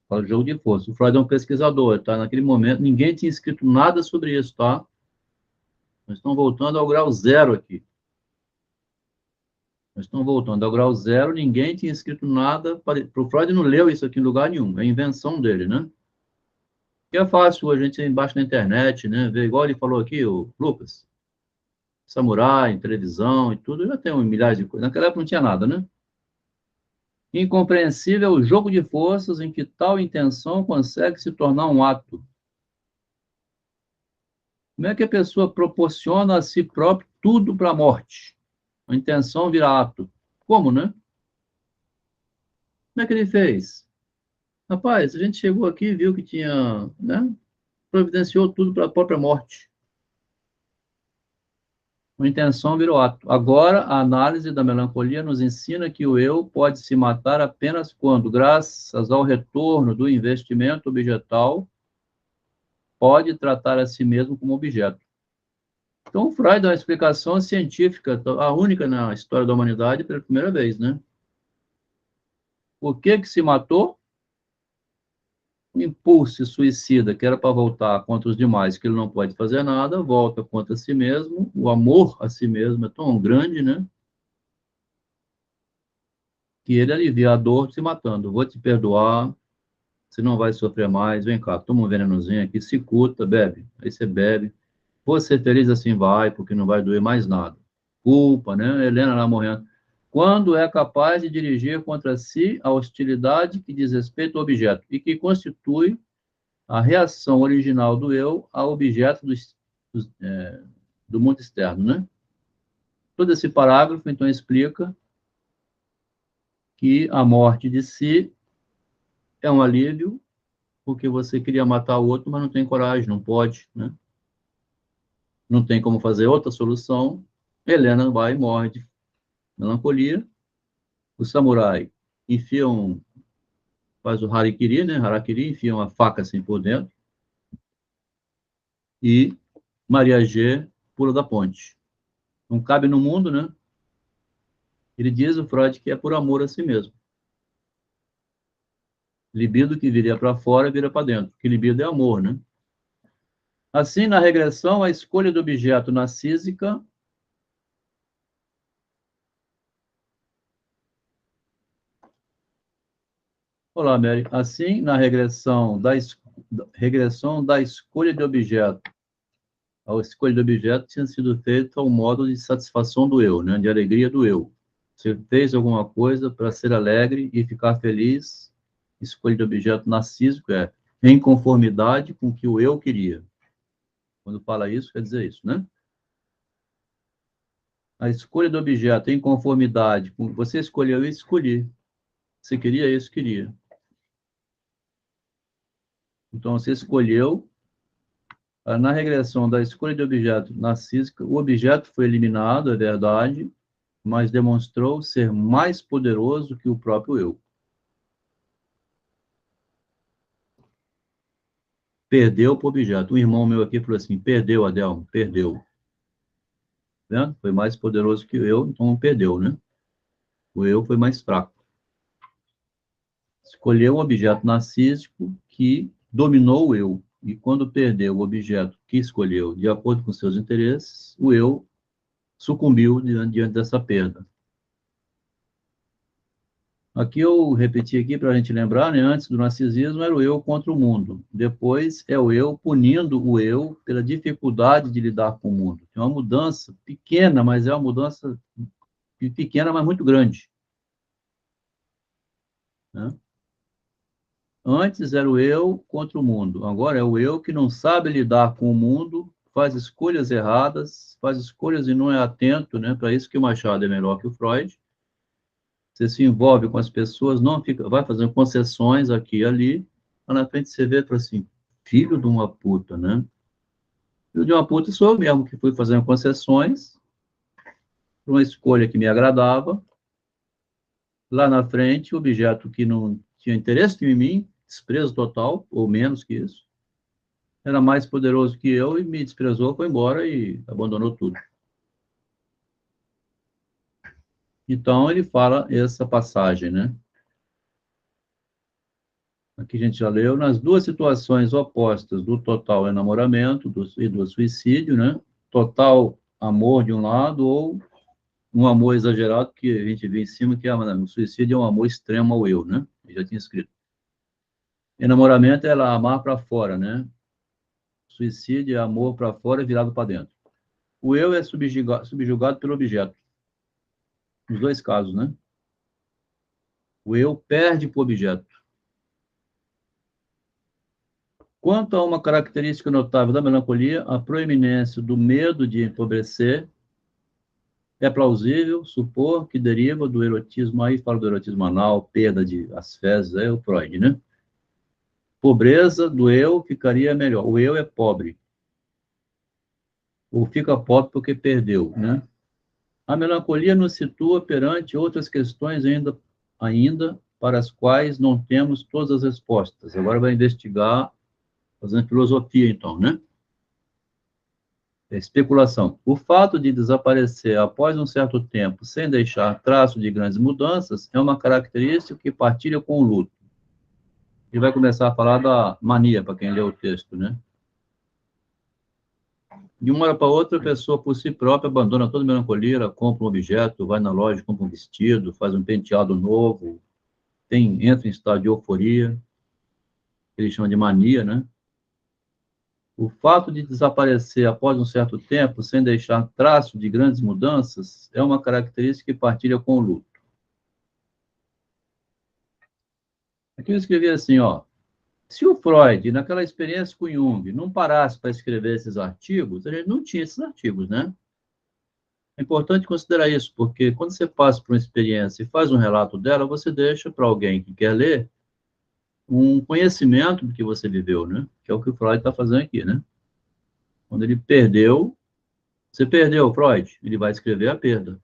Speaker 1: Fala jogo de forças. O Freud é um pesquisador, tá? Naquele momento, ninguém tinha escrito nada sobre isso, tá? Nós estamos voltando ao grau zero aqui. Nós estamos voltando ao grau zero, ninguém tinha escrito nada. Para o Freud não leu isso aqui em lugar nenhum, é invenção dele, né? Que é fácil a gente ir embaixo na internet, né? Ver, igual ele falou aqui, o Lucas, samurai, televisão e tudo, já tem milhares de coisas. Naquela época não tinha nada, né? Incompreensível o jogo de forças em que tal intenção consegue se tornar um ato. Como é que a pessoa proporciona a si próprio tudo para a morte? A intenção vira ato. Como, né? Como é que ele fez? Rapaz, a gente chegou aqui e viu que tinha, né? Providenciou tudo para a própria morte. A intenção virou ato. Agora, a análise da melancolia nos ensina que o eu pode se matar apenas quando, graças ao retorno do investimento objetal, pode tratar a si mesmo como objeto. Então, Freud dá uma explicação científica, a única na história da humanidade, pela primeira vez, né? Por que se matou? O impulso suicida, que era para voltar contra os demais, que ele não pode fazer nada, volta contra si mesmo. O amor a si mesmo é tão grande, né? Que ele alivia a dor se matando. Vou te perdoar, você não vai sofrer mais, vem cá, toma um venenozinho aqui, se curta, bebe. Aí você bebe. Vou ser feliz assim, vai, porque não vai doer mais nada. Culpa, né? Helena lá morrendo. Quando é capaz de dirigir contra si a hostilidade que diz respeito ao objeto e que constitui a reação original do eu ao objeto do mundo externo, né? Todo esse parágrafo, então, explica que a morte de si é um alívio, porque você queria matar o outro, mas não tem coragem, não pode, né? Não tem como fazer outra solução. Helena vai e morre de melancolia. O samurai enfia faz o harakiri, né? Harakiri, enfia uma faca assim por dentro. E Maria G pula da ponte. Não cabe no mundo, né? Ele diz, o Freud, que é por amor a si mesmo. Libido que viria para fora, vira para dentro. Que libido é amor, né? Assim, na regressão, a escolha do objeto narcísica Olá, Mary. Assim, na regressão da escolha de objeto, a escolha de objeto tinha sido feita ao modo de satisfação do eu, né? De alegria do eu. Você fez alguma coisa para ser alegre e ficar feliz, escolha de objeto narcísico é em conformidade com o que o eu queria. Quando fala isso, quer dizer isso, né? A escolha do objeto em conformidade com... Você escolheu isso, escolhi. Você queria isso, queria. Então, você escolheu. Na regressão da escolha de objeto narcísica, o objeto foi eliminado, é verdade, mas demonstrou ser mais poderoso que o próprio eu. Perdeu para o objeto. Um irmão meu aqui falou assim, perdeu, Adelmo, perdeu. vendo? Foi mais poderoso que o eu, então perdeu, né? O eu foi mais fraco. Escolheu um objeto narcísico que dominou o eu. E quando perdeu o objeto que escolheu de acordo com seus interesses, o eu sucumbiu diante dessa perda. Aqui eu repeti aqui para a gente lembrar, né? Antes do narcisismo era o eu contra o mundo. Depois é o eu punindo o eu pela dificuldade de lidar com o mundo. É uma mudança pequena, mas é uma mudança pequena, mas muito grande, né? Antes era o eu contra o mundo. Agora é o eu que não sabe lidar com o mundo, faz escolhas erradas, faz escolhas e não é atento, né? Para isso que o Machado é melhor que o Freud. Você se envolve com as pessoas, não fica, vai fazendo concessões aqui e ali, lá na frente você vê e fala assim, filho de uma puta, né? Filho de uma puta sou eu mesmo, que fui fazendo concessões para uma escolha que me agradava. Lá na frente, o objeto que não tinha interesse em mim, desprezo total, ou menos que isso, era mais poderoso que eu e me desprezou, foi embora e abandonou tudo. Então, ele fala essa passagem, né? Aqui a gente já leu, nas duas situações opostas do total enamoramento e do suicídio, né? Total amor de um lado ou um amor exagerado, que a gente vê em cima, que o suicídio é um amor extremo ao eu, né? Eu já tinha escrito. Enamoramento é ela amar para fora, né? Suicídio é amor para fora e virado para dentro. O eu é subjugado pelo objeto. Nos dois casos, né? O eu perde para o objeto. Quanto a uma característica notável da melancolia, a proeminência do medo de empobrecer, é plausível supor que deriva do erotismo, aí fala do erotismo anal, perda de as fezes, é o Freud, né? Pobreza do eu ficaria melhor. O eu é pobre. Ou fica pobre porque perdeu, né? A melancolia nos situa perante outras questões ainda para as quais não temos todas as respostas. Agora vai investigar, fazendo filosofia, então, né? Especulação. O fato de desaparecer após um certo tempo, sem deixar traço de grandes mudanças, é uma característica que partilha com o luto. E vai começar a falar da mania, para quem lê o texto, né? De uma hora para outra, a pessoa, por si própria, abandona toda a melancolia, ela compra um objeto, vai na loja, compra um vestido, faz um penteado novo, entra em estado de euforia, que eles chamam de mania, né? O fato de desaparecer após um certo tempo, sem deixar traço de grandes mudanças, é uma característica que partilha com o luto. Aqui eu escrevi assim, ó, se o Freud, naquela experiência com Jung, não parasse para escrever esses artigos, a gente não tinha esses artigos, né? É importante considerar isso, porque quando você passa por uma experiência e faz um relato dela, você deixa para alguém que quer ler um conhecimento do que você viveu, né? Que é o que o Freud está fazendo aqui, né? Quando ele perdeu, você perdeu, Freud, ele vai escrever a perda.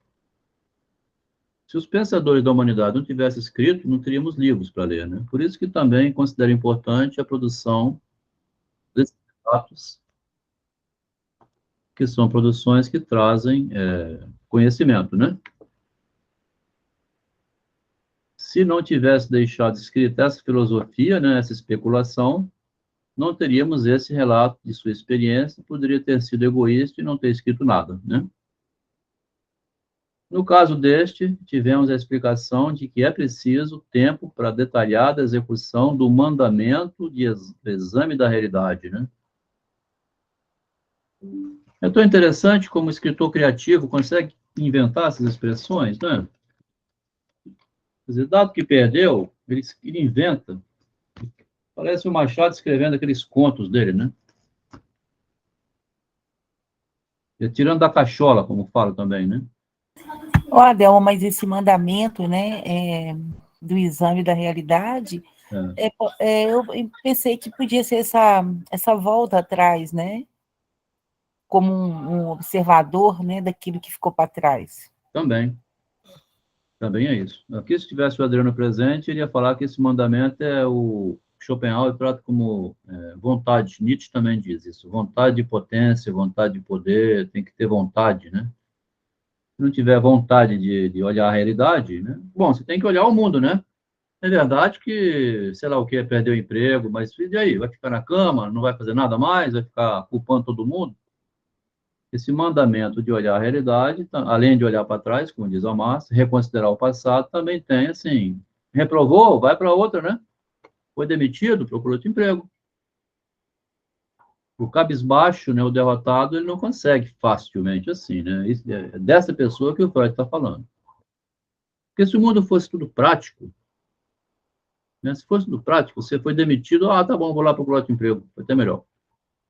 Speaker 1: Se os pensadores da humanidade não tivessem escrito, não teríamos livros para ler, né? Por isso que também considero importante a produção desses relatos, que são produções que trazem conhecimento, né? Se não tivesse deixado escrita essa filosofia, né, essa especulação, não teríamos esse relato de sua experiência, poderia ter sido egoísta e não ter escrito nada, né? No caso deste, tivemos a explicação de que é preciso tempo para a detalhada execução do mandamento de exame da realidade, né? É tão interessante como o escritor criativo consegue inventar essas expressões, né? Quer dizer, dado que perdeu, ele inventa. Parece o Machado escrevendo aqueles contos dele, né? Tirando da cachola, como falo também, né?
Speaker 2: Ó, Adelma, mas esse mandamento, né, do exame da realidade, eu pensei que podia ser essa volta atrás, né? Como um observador, né, daquilo que ficou para trás.
Speaker 1: Também é isso. Aqui, se tivesse o Adriano presente, ele ia falar que esse mandamento é o Schopenhauer trata como vontade. Nietzsche também diz isso. Vontade de potência, vontade de poder, tem que ter vontade, né? não tiver vontade de olhar a realidade, né? Bom, você tem que olhar o mundo, né? É verdade que, sei lá o que, perdeu o emprego, mas e aí? Vai ficar na cama, não vai fazer nada mais, vai ficar culpando todo mundo? Esse mandamento de olhar a realidade, além de olhar para trás, como diz o Márcio, reconsiderar o passado, também tem, assim, reprovou, vai para outra, né? Foi demitido, procurou outro emprego. O cabisbaixo, né, o derrotado, ele não consegue facilmente assim, né? É dessa pessoa que o Freud está falando. Porque se o mundo fosse tudo prático, né, se fosse tudo prático, você foi demitido, tá bom, vou lá procurar outro emprego, foi até melhor.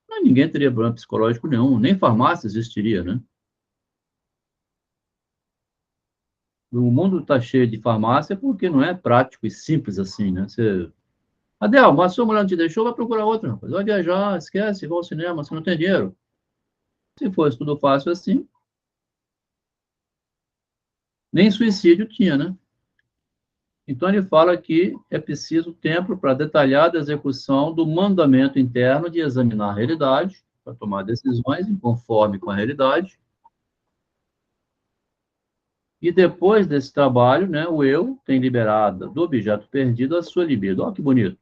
Speaker 1: Mas ninguém teria problema psicológico nenhum, nem farmácia existiria, né? O mundo está cheio de farmácia porque não é prático e simples assim, né? Adel, mas sua mulher não te deixou, vai procurar outra, rapaz. Vai viajar, esquece, vai ao cinema, você não tem dinheiro. Se fosse tudo fácil assim, nem suicídio tinha, né? Então ele fala que é preciso tempo para detalhada execução do mandamento interno de examinar a realidade, para tomar decisões em conforme com a realidade. E depois desse trabalho, né, o eu tem liberado do objeto perdido a sua libido. Olha que bonito.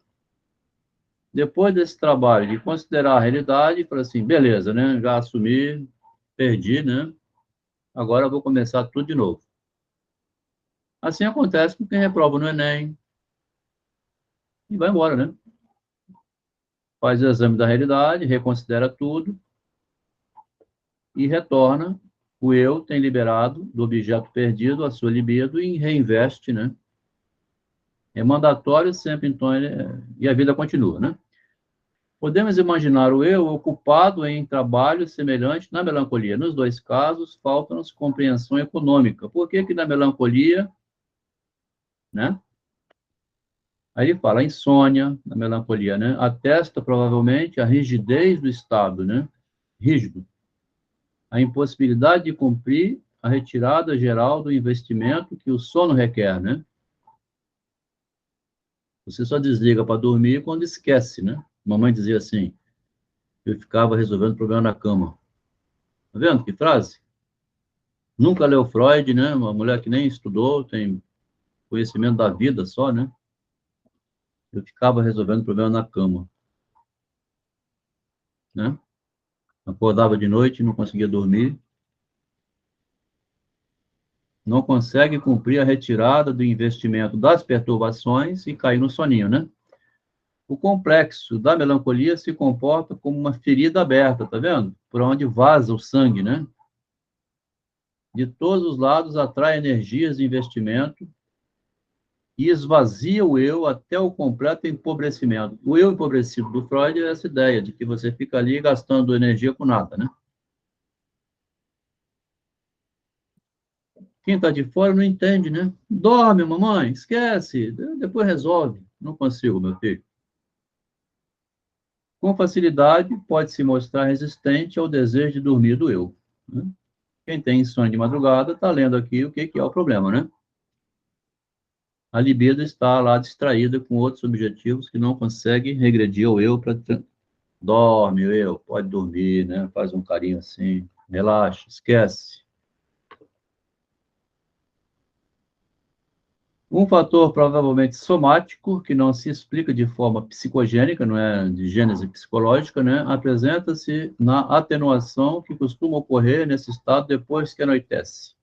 Speaker 1: Depois desse trabalho de considerar a realidade, fala assim, beleza, né, já assumi, perdi, né, agora eu vou começar tudo de novo. Assim acontece com quem reprova no Enem e vai embora, né? Faz o exame da realidade, reconsidera tudo e retorna. O eu tem liberado do objeto perdido a sua libido e reinveste, né? É mandatório sempre, então, e a vida continua, né? Podemos imaginar o eu ocupado em trabalho semelhante na melancolia. Nos dois casos, falta-nos compreensão econômica. Por que que na melancolia, né? Aí ele fala insônia, na melancolia, né? Atesta provavelmente a rigidez do estado, né? Rígido. A impossibilidade de cumprir a retirada geral do investimento que o sono requer, né? Você só desliga para dormir quando esquece, né? Mamãe dizia assim, eu ficava resolvendo problema na cama. Tá vendo que frase? Nunca leu Freud, né? Uma mulher que nem estudou, tem conhecimento da vida só, né? Eu ficava resolvendo problema na cama, né? Acordava de noite, não conseguia dormir, não consegue cumprir a retirada do investimento das perturbações e cair no soninho, né? O complexo da melancolia se comporta como uma ferida aberta, tá vendo? Por onde vaza o sangue, né? De todos os lados atrai energias de investimento e esvazia o eu até o completo empobrecimento. O eu empobrecido do Freud é essa ideia de que você fica ali gastando energia com nada, né? Quem está de fora não entende, né? Dorme, mamãe, esquece, depois resolve. Não consigo, meu filho. Com facilidade, pode se mostrar resistente ao desejo de dormir do eu, né? Quem tem insônia de madrugada está lendo aqui o que é o problema, né? A libido está lá distraída com outros objetivos que não consegue regredir ao eu para dorme, eu, pode dormir, né? Faz um carinho assim, relaxa, esquece. Um fator provavelmente somático, que não se explica de forma psicogênica, não é de gênese psicológica, né? Apresenta-se na atenuação que costuma ocorrer nesse estado depois que anoitece.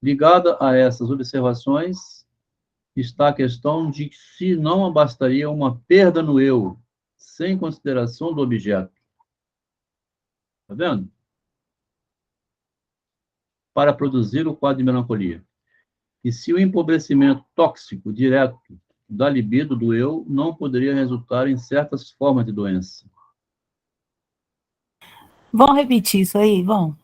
Speaker 1: Ligada a essas observações está a questão de se não bastaria uma perda no eu, sem consideração do objeto. Está vendo? Para produzir o quadro de melancolia. E se o empobrecimento tóxico direto da libido do eu não poderia resultar em certas formas de doença.
Speaker 2: Vão repetir isso aí? Vão.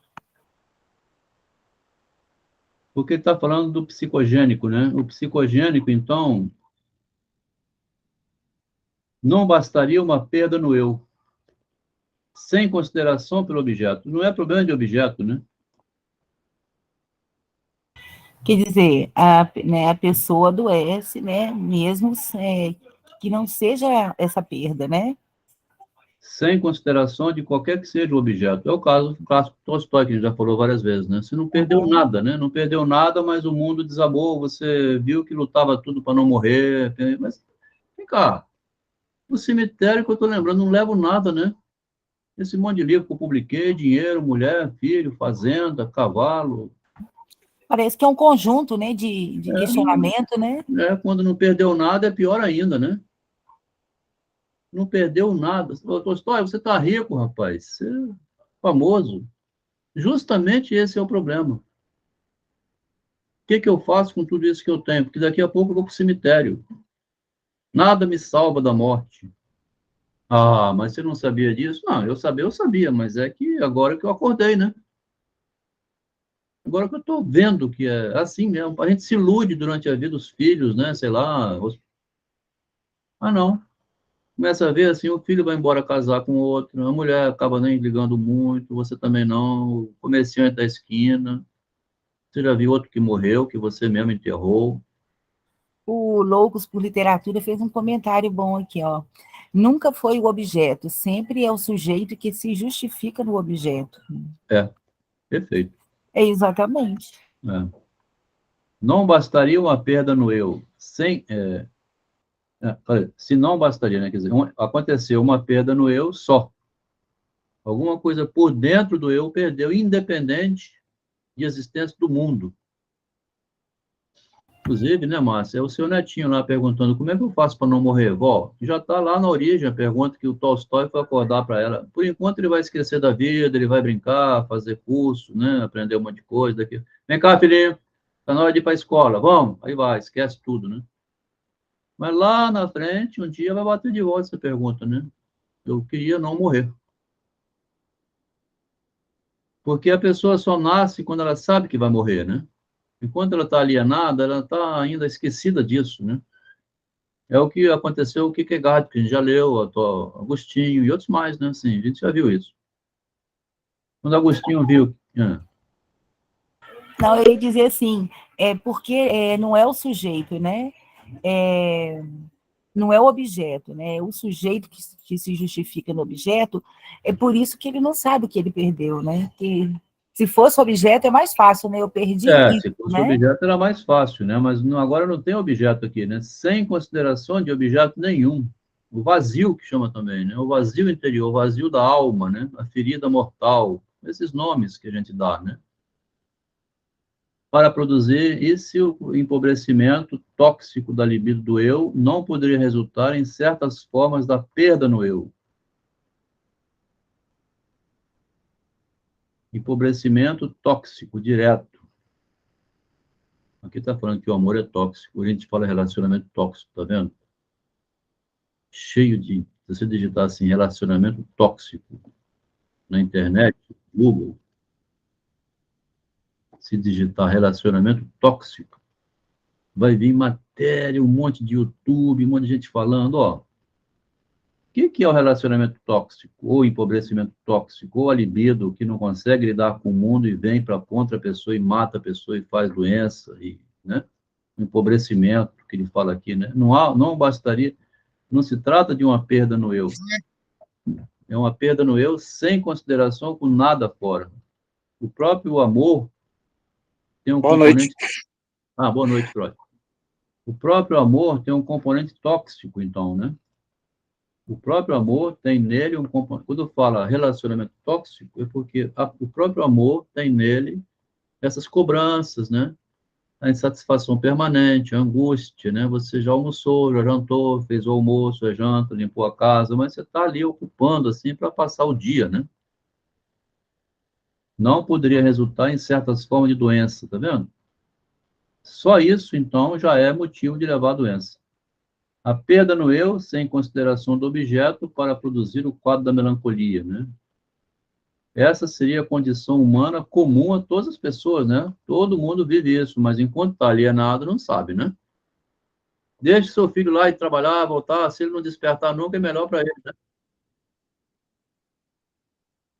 Speaker 1: Porque ele está falando do psicogênico, né? O psicogênico, então, não bastaria uma perda no eu, sem consideração pelo objeto. Não é problema de objeto, né?
Speaker 2: Quer dizer, né, a pessoa adoece, né, mesmo que não seja essa perda, né?
Speaker 1: sem consideração de qualquer que seja o objeto. É o caso do clássico Tolstói, que a gente já falou várias vezes, né? Você não perdeu nada, né? Não perdeu nada, mas o mundo desabou, você viu que lutava tudo para não morrer, mas, vem cá, no cemitério que eu estou lembrando, não levo nada, né? Esse monte de livro que eu publiquei, dinheiro, mulher, filho, fazenda, cavalo.
Speaker 2: Parece que é um conjunto, né, de questionamento, né?
Speaker 1: Quando não perdeu nada, é pior ainda, né? Não perdeu nada. Tolstói, você está rico, rapaz. Você é famoso. Justamente esse é o problema. O que eu faço com tudo isso que eu tenho? Porque daqui a pouco eu vou para o cemitério. Nada me salva da morte. Ah, mas você não sabia disso? Não, eu sabia, mas é que agora que eu acordei, né? Agora que eu estou vendo que é assim mesmo. A gente se ilude durante a vida, os filhos, né? Sei lá. Ah, não. Começa a ver assim, o filho vai embora casar com outro, a mulher acaba nem ligando muito, você também não, o comerciante da esquina. Você já viu outro que morreu, que você mesmo enterrou?
Speaker 2: O Loucos por Literatura fez um comentário bom aqui, ó. Nunca foi o objeto, sempre é o sujeito que se justifica no objeto.
Speaker 1: Perfeito.
Speaker 2: É exatamente.
Speaker 1: Não bastaria uma perda no eu, se não bastaria, né? Quer dizer, aconteceu uma perda no eu só. Alguma coisa por dentro do eu perdeu, independente de existência do mundo. Inclusive, né, Márcia, é o seu netinho lá perguntando como é que eu faço para não morrer, vó? Já está lá na origem a pergunta que o Tolstói foi acordar para ela. Por enquanto ele vai esquecer da vida, ele vai brincar, fazer curso, né, aprender um monte de coisa daqui. Vem cá, filhinho, está na hora de ir para a escola, vamos? Aí vai, esquece tudo, né? Mas lá na frente, um dia vai bater de volta essa pergunta, né? Eu queria não morrer. Porque a pessoa só nasce quando ela sabe que vai morrer, né? Enquanto ela está alienada, ela está ainda esquecida disso, né? É o que aconteceu com o Kierkegaard, que a gente já leu, Agostinho e outros mais, né? Assim, a gente já viu isso. Quando Agostinho viu...
Speaker 2: Não, eu ia dizer assim, porque não é o sujeito, né? Não é o objeto, né? É o sujeito que se justifica no objeto, é por isso que ele não sabe o que ele perdeu, né? Que se fosse objeto é mais fácil, né? Eu perdi isso,
Speaker 1: se fosse
Speaker 2: né?
Speaker 1: objeto era mais fácil, né? Mas agora não tem objeto aqui, né? Sem consideração de objeto nenhum. O vazio que chama também, né? O vazio interior, o vazio da alma, né? A ferida mortal, esses nomes que a gente dá, né? Para produzir esse empobrecimento tóxico da libido do eu não poderia resultar em certas formas da perda no eu. Empobrecimento tóxico, direto. Aqui está falando que o amor é tóxico. A gente fala relacionamento tóxico, tá vendo? Cheio de... Se você digitar assim, relacionamento tóxico na internet, Google, se digitar relacionamento tóxico, vai vir matéria, um monte de YouTube, um monte de gente falando, ó, o que é o relacionamento tóxico, ou empobrecimento tóxico, ou a libido que não consegue lidar com o mundo e vem para contra a pessoa e mata a pessoa e faz doença, e, né? O empobrecimento que ele fala aqui, né? Não bastaria, não se trata de uma perda no eu, é uma perda no eu sem consideração com nada fora. O próprio amor tem um
Speaker 4: Boa noite.
Speaker 1: componente... boa noite, Freud. O próprio amor tem um componente tóxico, então, né? O próprio amor tem nele um componente... Quando fala relacionamento tóxico, é porque o próprio amor tem nele essas cobranças, né? A insatisfação permanente, a angústia, né? Você já almoçou, já jantou, fez o almoço, a janta, limpou a casa, mas você está ali ocupando, assim, para passar o dia, né? Não poderia resultar em certas formas de doença, tá vendo? Só isso, então, já é motivo de levar a doença. A perda no eu, sem consideração do objeto, para produzir o quadro da melancolia, né? Essa seria a condição humana comum a todas as pessoas, né? Todo mundo vive isso, mas enquanto está alienado, não sabe, né? Deixe seu filho lá e trabalhar, voltar, se ele não despertar nunca, é melhor para ele, né?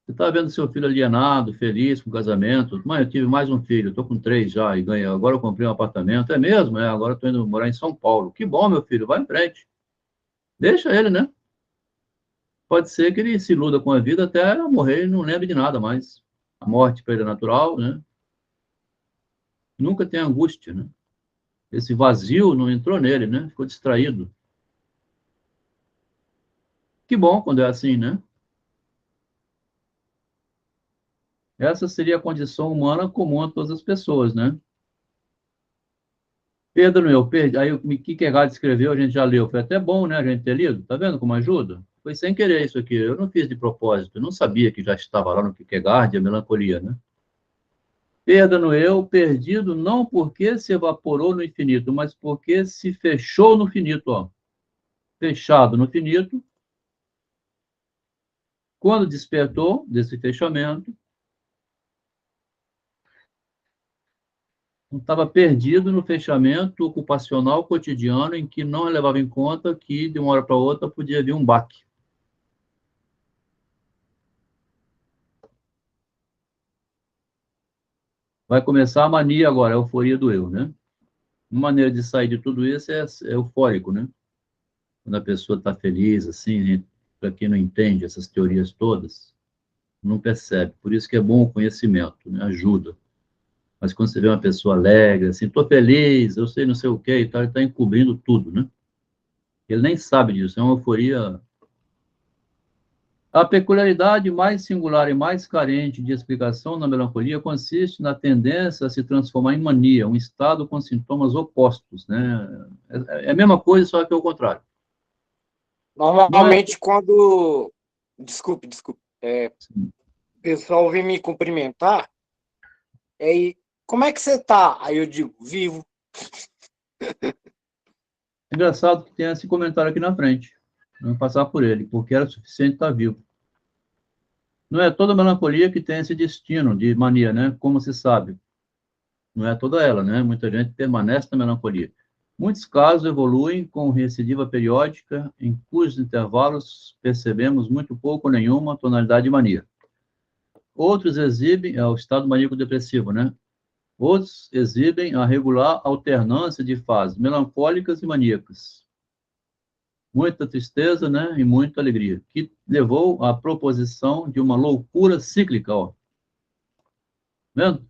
Speaker 1: Você está vendo seu filho alienado, feliz, com casamento. Mãe, eu tive mais um filho, estou com 3 já, e ganhei. Agora eu comprei um apartamento. É mesmo? Agora estou indo morar em São Paulo. Que bom, meu filho, vai em frente. Deixa ele, né? Pode ser que ele se iluda com a vida até morrer e não lembre de nada mais. A morte para ele é natural, né? Nunca tem angústia, né? Esse vazio não entrou nele, né? Ficou distraído. Que bom quando é assim, né? Essa seria a condição humana comum a todas as pessoas, né? Pedro não eu perdi. Aí o Kierkegaard escreveu, a gente já leu. Foi até bom, né, a gente ter lido. Tá vendo como ajuda? Foi sem querer isso aqui. Eu não fiz de propósito. Eu não sabia que já estava lá no Kierkegaard a melancolia, né? Perda no eu, perdido não porque se evaporou no infinito, mas porque se fechou no finito, ó. Fechado no finito. Quando despertou desse fechamento, estava perdido no fechamento ocupacional cotidiano em que não levava em conta que, de uma hora para outra, podia vir um baque. Vai começar a mania agora, a euforia do eu, né? Uma maneira de sair de tudo isso é eufórico, né? Quando a pessoa está feliz, assim, para quem não entende essas teorias todas, não percebe. Por isso que é bom o conhecimento, né? Ajuda. Mas quando você vê uma pessoa alegre, assim, estou feliz, eu sei não sei o quê e tal, ele está encobrindo tudo, né? Ele nem sabe disso, é uma euforia. A peculiaridade mais singular e mais carente de explicação na melancolia consiste na tendência a se transformar em mania, um estado com sintomas opostos, né? É a mesma coisa, só que é o contrário.
Speaker 4: Normalmente, quando... Desculpe. O pessoal vem me cumprimentar, aí, como é que você tá? Aí eu digo, vivo.
Speaker 1: Engraçado que tem esse comentário aqui na frente. Vamos passar por ele, porque era suficiente estar vivo. Não é toda melancolia que tem esse destino de mania, né? Como se sabe. Não é toda ela, né? Muita gente permanece na melancolia. Muitos casos evoluem com recidiva periódica, em cujos intervalos percebemos muito pouco ou nenhuma tonalidade de mania. Outros exibem, é o estado maníaco-depressivo, né? Outros exibem a regular alternância de fases melancólicas e maníacas. Muita tristeza, né? E muita alegria, que levou à proposição de uma loucura cíclica, ó. Vendo?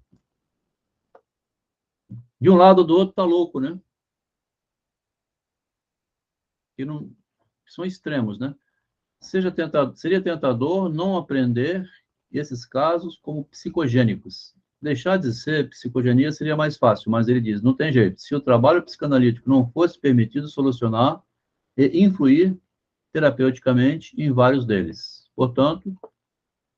Speaker 1: De um lado ou do outro tá louco, né? Que não são extremos, né? Seria tentador não aprender esses casos como psicogênicos. Deixar de ser psicogenia seria mais fácil, mas ele diz, não tem jeito. Se o trabalho psicanalítico não fosse permitido solucionar e influir terapeuticamente em vários deles. Portanto,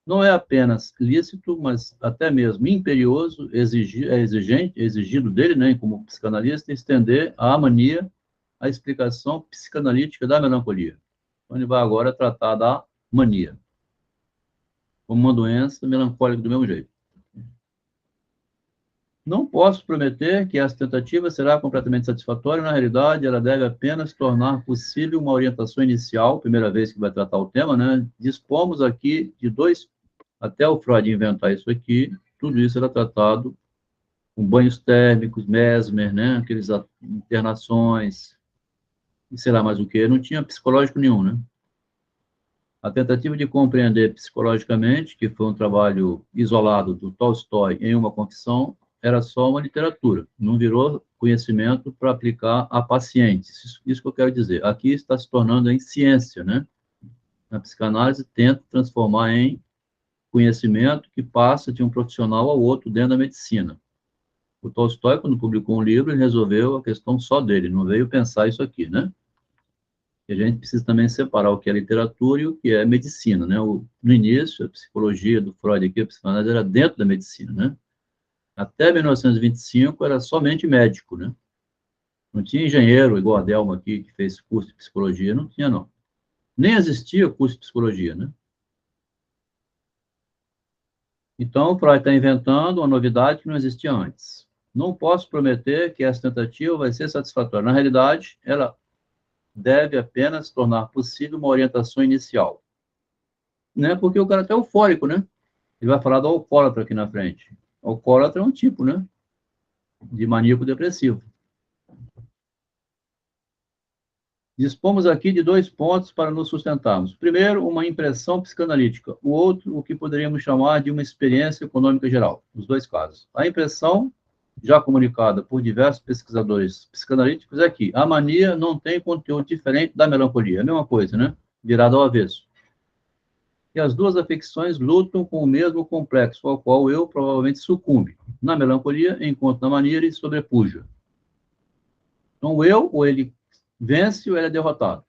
Speaker 1: não é apenas lícito, mas até mesmo imperioso, exigido dele, né, como psicanalista, estender à mania a explicação psicanalítica da melancolia. Então, ele vai agora tratar da mania, como uma doença melancólica do mesmo jeito. Não posso prometer que essa tentativa será completamente satisfatória. Na realidade, ela deve apenas tornar possível uma orientação inicial, primeira vez que vai tratar o tema, né? Dispomos aqui de dois, até o Freud inventar isso aqui, tudo isso era tratado com banhos térmicos, Mesmer, né? Aqueles internações, e sei lá mais o que, não tinha psicológico nenhum, né? A tentativa de compreender psicologicamente, que foi um trabalho isolado do Tolstói em uma confissão, era só uma literatura, não virou conhecimento para aplicar a pacientes. Isso que eu quero dizer. Aqui está se tornando em ciência, né? A psicanálise tenta transformar em conhecimento que passa de um profissional ao outro dentro da medicina. O Tolstói, quando publicou um livro, ele resolveu a questão só dele, não veio pensar isso aqui, né? E a gente precisa também separar o que é literatura e o que é medicina, né? No início, a psicologia do Freud aqui, a psicanálise era dentro da medicina, né? Até 1925 era somente médico, né? Não tinha engenheiro igual a Delma aqui, que fez curso de psicologia, não tinha, não. Nem existia curso de psicologia, né? Então, o Freud está inventando uma novidade que não existia antes. Não posso prometer que essa tentativa vai ser satisfatória. Na realidade, ela deve apenas tornar possível uma orientação inicial. Né? Porque o cara está eufórico, né? Ele vai falar do alcoólatra aqui na frente. O alcoólatra é um tipo, né? De maníaco depressivo. Dispomos aqui de 2 pontos para nos sustentarmos. Primeiro, uma impressão psicanalítica. O outro, o que poderíamos chamar de uma experiência econômica geral. Nos 2 casos. A impressão, já comunicada por diversos pesquisadores psicanalíticos, é que a mania não tem conteúdo diferente da melancolia. É a mesma coisa, né? Virada ao avesso. E as duas afecções lutam com o mesmo complexo, ao qual eu provavelmente sucumbe. Na melancolia, enquanto na mania ele sobrepuja. Então, o eu, ou ele vence, ou ele é derrotado.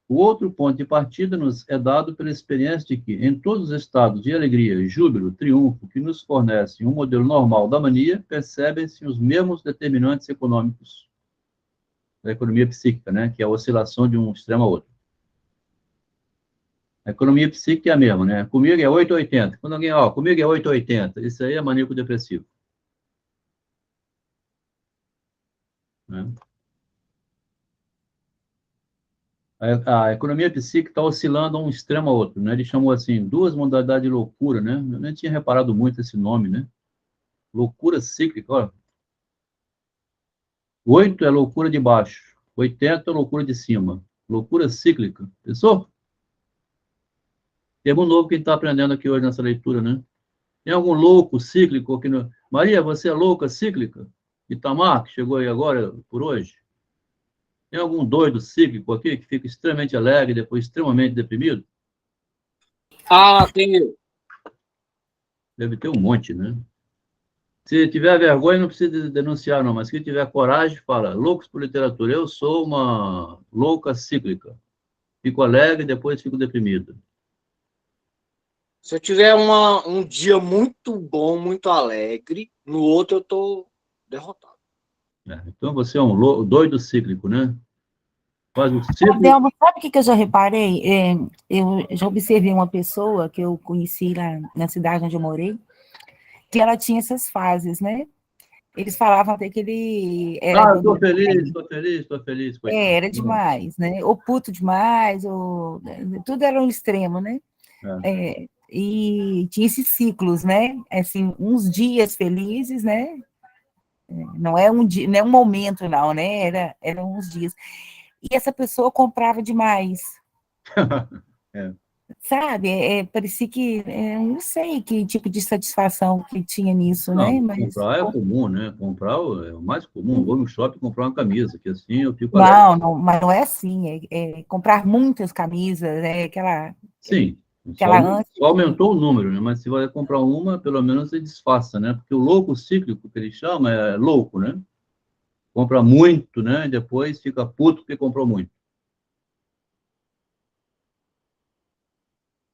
Speaker 1: O outro ponto de partida nos é dado pela experiência de que, em todos os estados de alegria, júbilo, triunfo, que nos fornecem um modelo normal da mania, percebem-se os mesmos determinantes econômicos da economia psíquica, né? Que é a oscilação de um extremo a outro. A economia psíquica é a mesma, né? Comigo é 8,80. Quando alguém, comigo é 8,80, isso aí é maníaco depressivo. Né? A economia psíquica está oscilando a um extremo a outro, né? Ele chamou assim, 2 modalidades de loucura, né? Eu nem tinha reparado muito esse nome, né? Loucura cíclica, ó. 8 é loucura de baixo, 80 é loucura de cima. Loucura cíclica. Pensou? Termo novo que a gente está aprendendo aqui hoje nessa leitura, né? Tem algum louco cíclico aqui no... Maria, você é louca cíclica? Itamar, que chegou aí agora, por hoje? Tem algum doido cíclico aqui que fica extremamente alegre e depois extremamente deprimido?
Speaker 4: Tem.
Speaker 1: Deve ter um monte, né? Se tiver vergonha, não precisa denunciar, não. Mas se tiver coragem, fala. Loucos por literatura. Eu sou uma louca cíclica. Fico alegre e depois fico deprimido.
Speaker 4: Se eu tiver um dia muito bom, muito alegre, no outro eu tô derrotado.
Speaker 1: Então você é um doido cíclico, né? Faz o ciclo.
Speaker 2: Adelmo, sabe o que eu já reparei? Eu já observei uma pessoa que eu conheci lá na cidade onde eu morei, que ela tinha essas fases, né? Eles falavam até que ele era...
Speaker 1: eu estou feliz, estou feliz, estou feliz.
Speaker 2: Era demais, né? Ou puto demais, ou... tudo era um extremo, né? E tinha esses ciclos, né? Assim, uns dias felizes, né? Não é um dia, não é um momento, não, né? Eram uns dias. E essa pessoa comprava demais. Sabe? Parecia que, não sei que tipo de satisfação que tinha nisso,
Speaker 1: não,
Speaker 2: né? Mas
Speaker 1: comprar é comum, né? Comprar é o mais comum. Vou no shopping comprar uma camisa, que assim eu fico
Speaker 2: não, mas não é assim. Comprar muitas camisas,
Speaker 1: Sim, só aumentou o número, né? Mas se vai comprar uma, pelo menos você disfarça, né? Porque o louco cíclico, que ele chama, é louco, né? Compra muito, né? E depois fica puto porque comprou muito.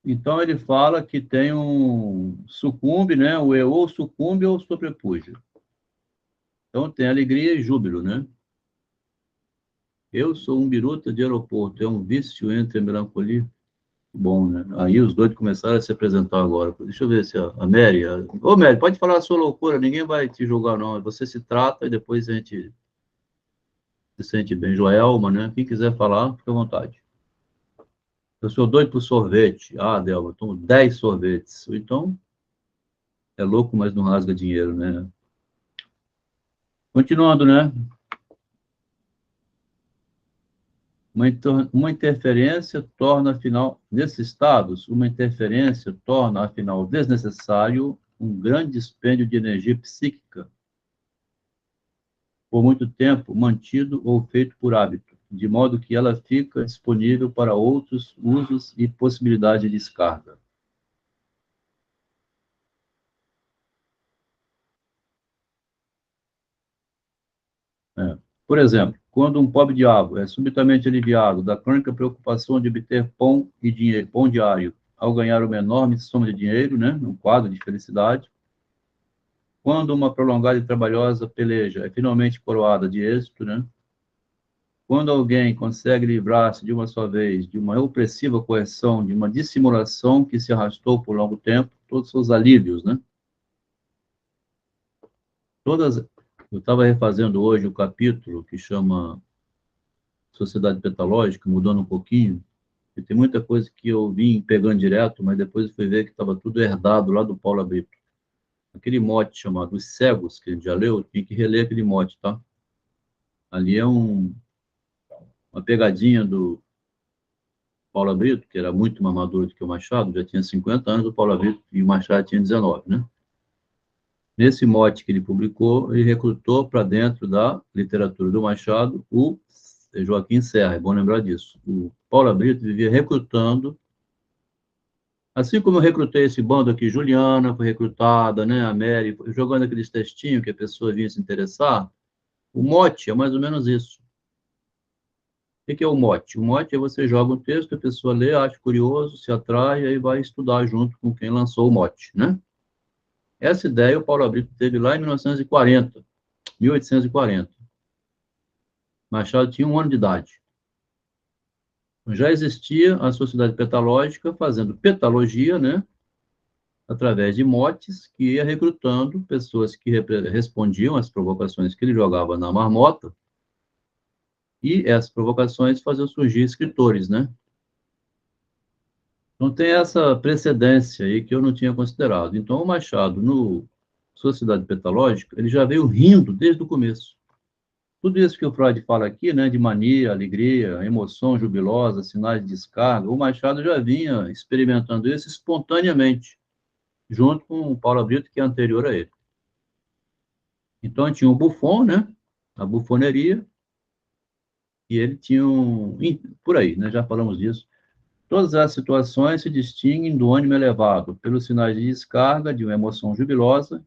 Speaker 1: Então, ele fala que tem um sucumbe, né? O eu ou sucumbe ou sobrepuja. Então, tem alegria e júbilo, né? Eu sou um biruta de aeroporto, é um vício entre a melancolia. Bom, né? Aí os dois começaram a se apresentar agora. Deixa eu ver se a Mary... Ô, Mary, pode falar a sua loucura, ninguém vai te julgar, não. Você se trata e depois a gente se sente bem. Joelma, né? Quem quiser falar, fica à vontade. Eu sou doido por sorvete. Delma, eu tomo 10 sorvetes. Então, é louco, mas não rasga dinheiro, né? Continuando, né? Uma interferência torna, afinal, nesses estados, uma interferência torna, afinal, desnecessário um grande dispêndio de energia psíquica, por muito tempo mantido ou feito por hábito, de modo que ela fica disponível para outros usos e possibilidade de descarga. Por exemplo, quando um pobre diabo é subitamente aliviado da crônica preocupação de obter pão e dinheiro, pão diário, ao ganhar uma enorme soma de dinheiro, né, num quadro de felicidade, quando uma prolongada e trabalhosa peleja é finalmente coroada de êxito, né, quando alguém consegue livrar-se de uma só vez de uma opressiva coerção, de uma dissimulação que se arrastou por longo tempo, todos os seus alívios, né, eu estava refazendo hoje o capítulo que chama Sociedade Petalógica, mudando um pouquinho, e tem muita coisa que eu vim pegando direto, mas depois eu fui ver que estava tudo herdado lá do Paulo Abrito. Aquele mote chamado Os Cegos, que a gente já leu, tem que reler aquele mote, tá? Ali é um uma pegadinha do Paulo Brito, que era muito mais maduro do que o Machado, já tinha 50 anos, o Paulo Brito e o Machado tinham 19, né? Nesse mote que ele publicou, ele recrutou para dentro da literatura do Machado o Joaquim Serra, é bom lembrar disso. O Paulo Brito vivia recrutando, assim como eu recrutei esse bando aqui, Juliana foi recrutada, né, a Mary, jogando aqueles textinhos que a pessoa vinha se interessar, o mote é mais ou menos isso. O que é o mote? O mote é você joga um texto, a pessoa lê, acha curioso, se atrai, aí vai estudar junto com quem lançou o mote, né? Essa ideia o Paulo Brito teve lá em 1840. Machado tinha 1 ano de idade. Já existia a Sociedade Petalógica fazendo petalogia, né? Através de motes, que ia recrutando pessoas que respondiam às provocações que ele jogava na marmota, e essas provocações faziam surgir escritores, né? Então tem essa precedência aí que eu não tinha considerado. Então o Machado, no Sociedade Petalógica, ele já veio rindo desde o começo. Tudo isso que o Freud fala aqui, né, de mania, alegria, emoção jubilosa, sinais de descarga, o Machado já vinha experimentando isso espontaneamente, junto com o Paulo Brito, que é anterior a ele. Então tinha o Buffon, né, a bufoneria, e ele tinha por aí, né, já falamos disso. Todas as situações se distinguem do ânimo elevado, pelos sinais de descarga, de uma emoção jubilosa,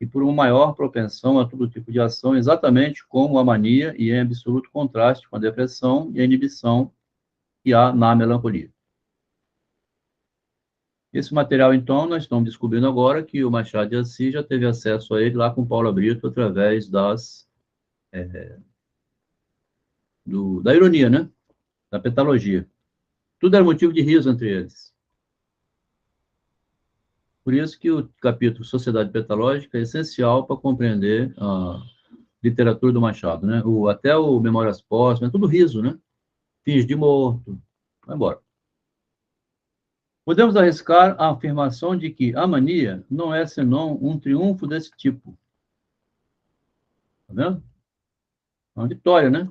Speaker 1: e por uma maior propensão a todo tipo de ação, exatamente como a mania, e em absoluto contraste com a depressão e a inibição que há na melancolia. Esse material, então, nós estamos descobrindo agora que o Machado de Assis já teve acesso a ele lá com Paulo Brito, através da ironia, né? Da petalogia. Tudo era motivo de riso entre eles. Por isso que o capítulo Sociedade Petalógica é essencial para compreender a literatura do Machado, né? Até o Memórias Póstumas, tudo riso, né? Fins de morto. Vai embora. Podemos arriscar a afirmação de que a mania não é senão um triunfo desse tipo. Tá vendo? É uma vitória, né?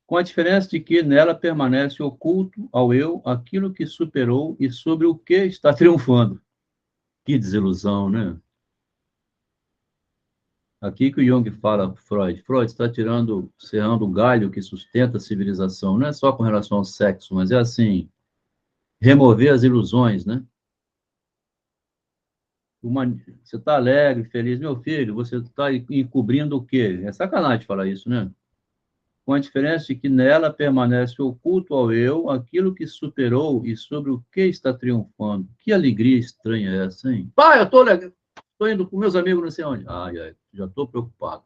Speaker 1: Com a diferença de que nela permanece oculto ao eu aquilo que superou e sobre o que está triunfando. Que desilusão, né? Aqui que o Jung fala, Freud está serrando o galho que sustenta a civilização, não é só com relação ao sexo, mas é assim, remover as ilusões, né? Você está alegre, feliz, meu filho, você está encobrindo o quê? É sacanagem falar isso, né? Com a diferença de que nela permanece oculto ao eu aquilo que superou e sobre o que está triunfando. Que alegria estranha é essa, hein? Pai, eu estou indo com meus amigos não sei onde. Ai, já estou preocupado.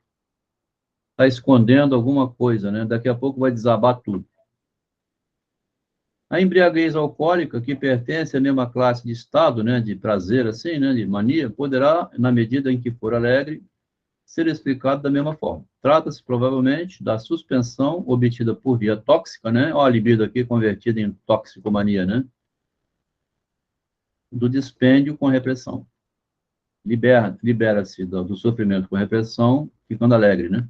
Speaker 1: Está escondendo alguma coisa, né? Daqui a pouco vai desabar tudo. A embriaguez alcoólica, que pertence à mesma classe de estado, né, de prazer, assim, né, de mania, poderá, na medida em que for alegre, ser explicado da mesma forma. Trata-se, provavelmente, da suspensão obtida por via tóxica, né, ó, a libido aqui convertida em toxicomania, né, do dispêndio com repressão. Libera-se do sofrimento com repressão, ficando alegre, né.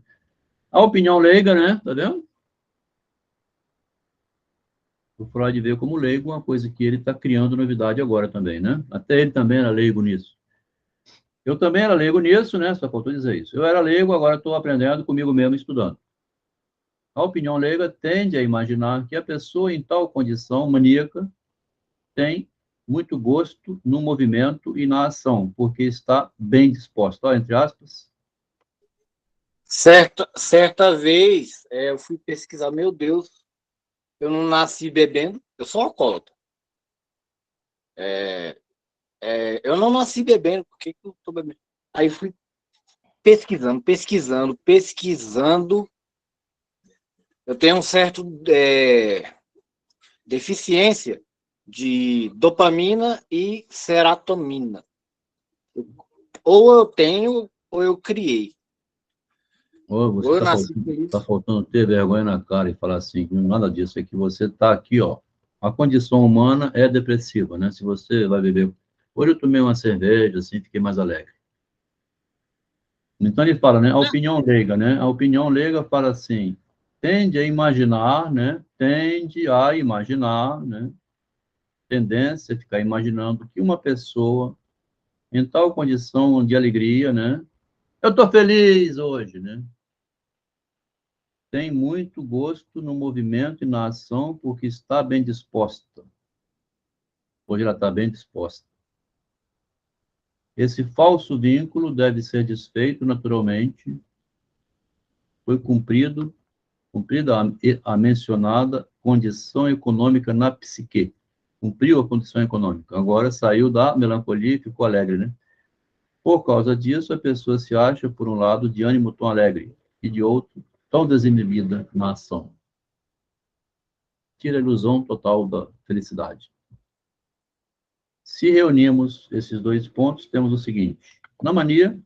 Speaker 1: A opinião leiga, né, tá vendo? O Freud vê como leigo uma coisa que ele está criando novidade agora também, né? Até ele também era leigo nisso. Eu também era leigo nisso, né? Só faltou dizer isso. Eu era leigo, agora estou aprendendo comigo mesmo, estudando. A opinião leiga tende a imaginar que a pessoa em tal condição maníaca tem muito gosto no movimento e na ação, porque está bem disposta. Ó, entre aspas.
Speaker 4: Certa vez, eu fui pesquisar, meu Deus, eu não nasci bebendo, eu sou alcoólatra. Eu não nasci bebendo, por que eu estou bebendo? Aí fui pesquisando. Eu tenho um certo deficiência de dopamina e serotonina. Ou eu tenho, ou eu criei.
Speaker 1: Você está faltando ter vergonha na cara e falar assim, nada disso, é que você está aqui, ó. A condição humana é depressiva, né? Se você vai beber... Hoje eu tomei uma cerveja, assim, fiquei mais alegre. Então, ele fala, né, a opinião leiga, né? A opinião leiga fala assim, tende a imaginar, né? Tende a imaginar, né? Tendência a ficar imaginando que uma pessoa em tal condição de alegria, né? Eu estou feliz hoje, né? Tem muito gosto no movimento e na ação porque está bem disposta. Hoje ela está bem disposta. Esse falso vínculo deve ser desfeito naturalmente. Foi cumprida a mencionada condição econômica na psique. Cumpriu a condição econômica. Agora saiu da melancolia e ficou alegre, né? Por causa disso, a pessoa se acha, por um lado, de ânimo tão alegre, e de outro, tão desinibida na ação. Tira a ilusão total da felicidade. Se reunimos esses dois pontos, temos o seguinte. Na mania,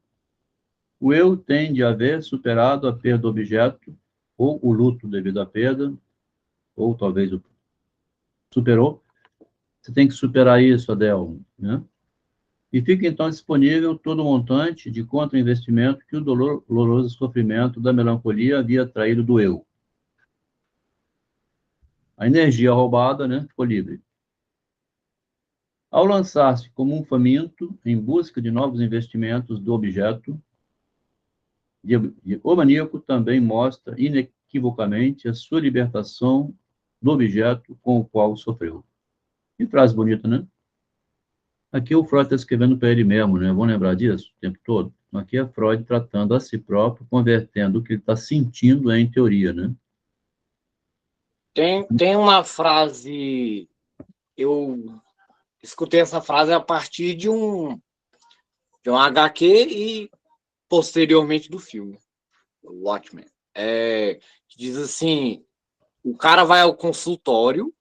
Speaker 1: o eu tende a haver superado a perda do objeto, ou o luto devido à perda, ou talvez o superou. Você tem que superar isso, Adel, né? E fica, então, disponível todo o montante de contra-investimento que o doloroso sofrimento da melancolia havia traído do eu. A energia roubada, né, ficou livre. Ao lançar-se como um faminto em busca de novos investimentos do objeto, o maníaco também mostra inequivocamente a sua libertação do objeto com o qual sofreu. Que frase bonita, né? Aqui o Freud está escrevendo para ele mesmo, né? Vamos lembrar disso o tempo todo? Aqui é Freud tratando a si próprio, convertendo o que ele está sentindo em teoria, né?
Speaker 4: Tem uma frase, eu escutei essa frase a partir de um HQ e posteriormente do filme, o Watchmen. Que diz assim, o cara vai ao consultório,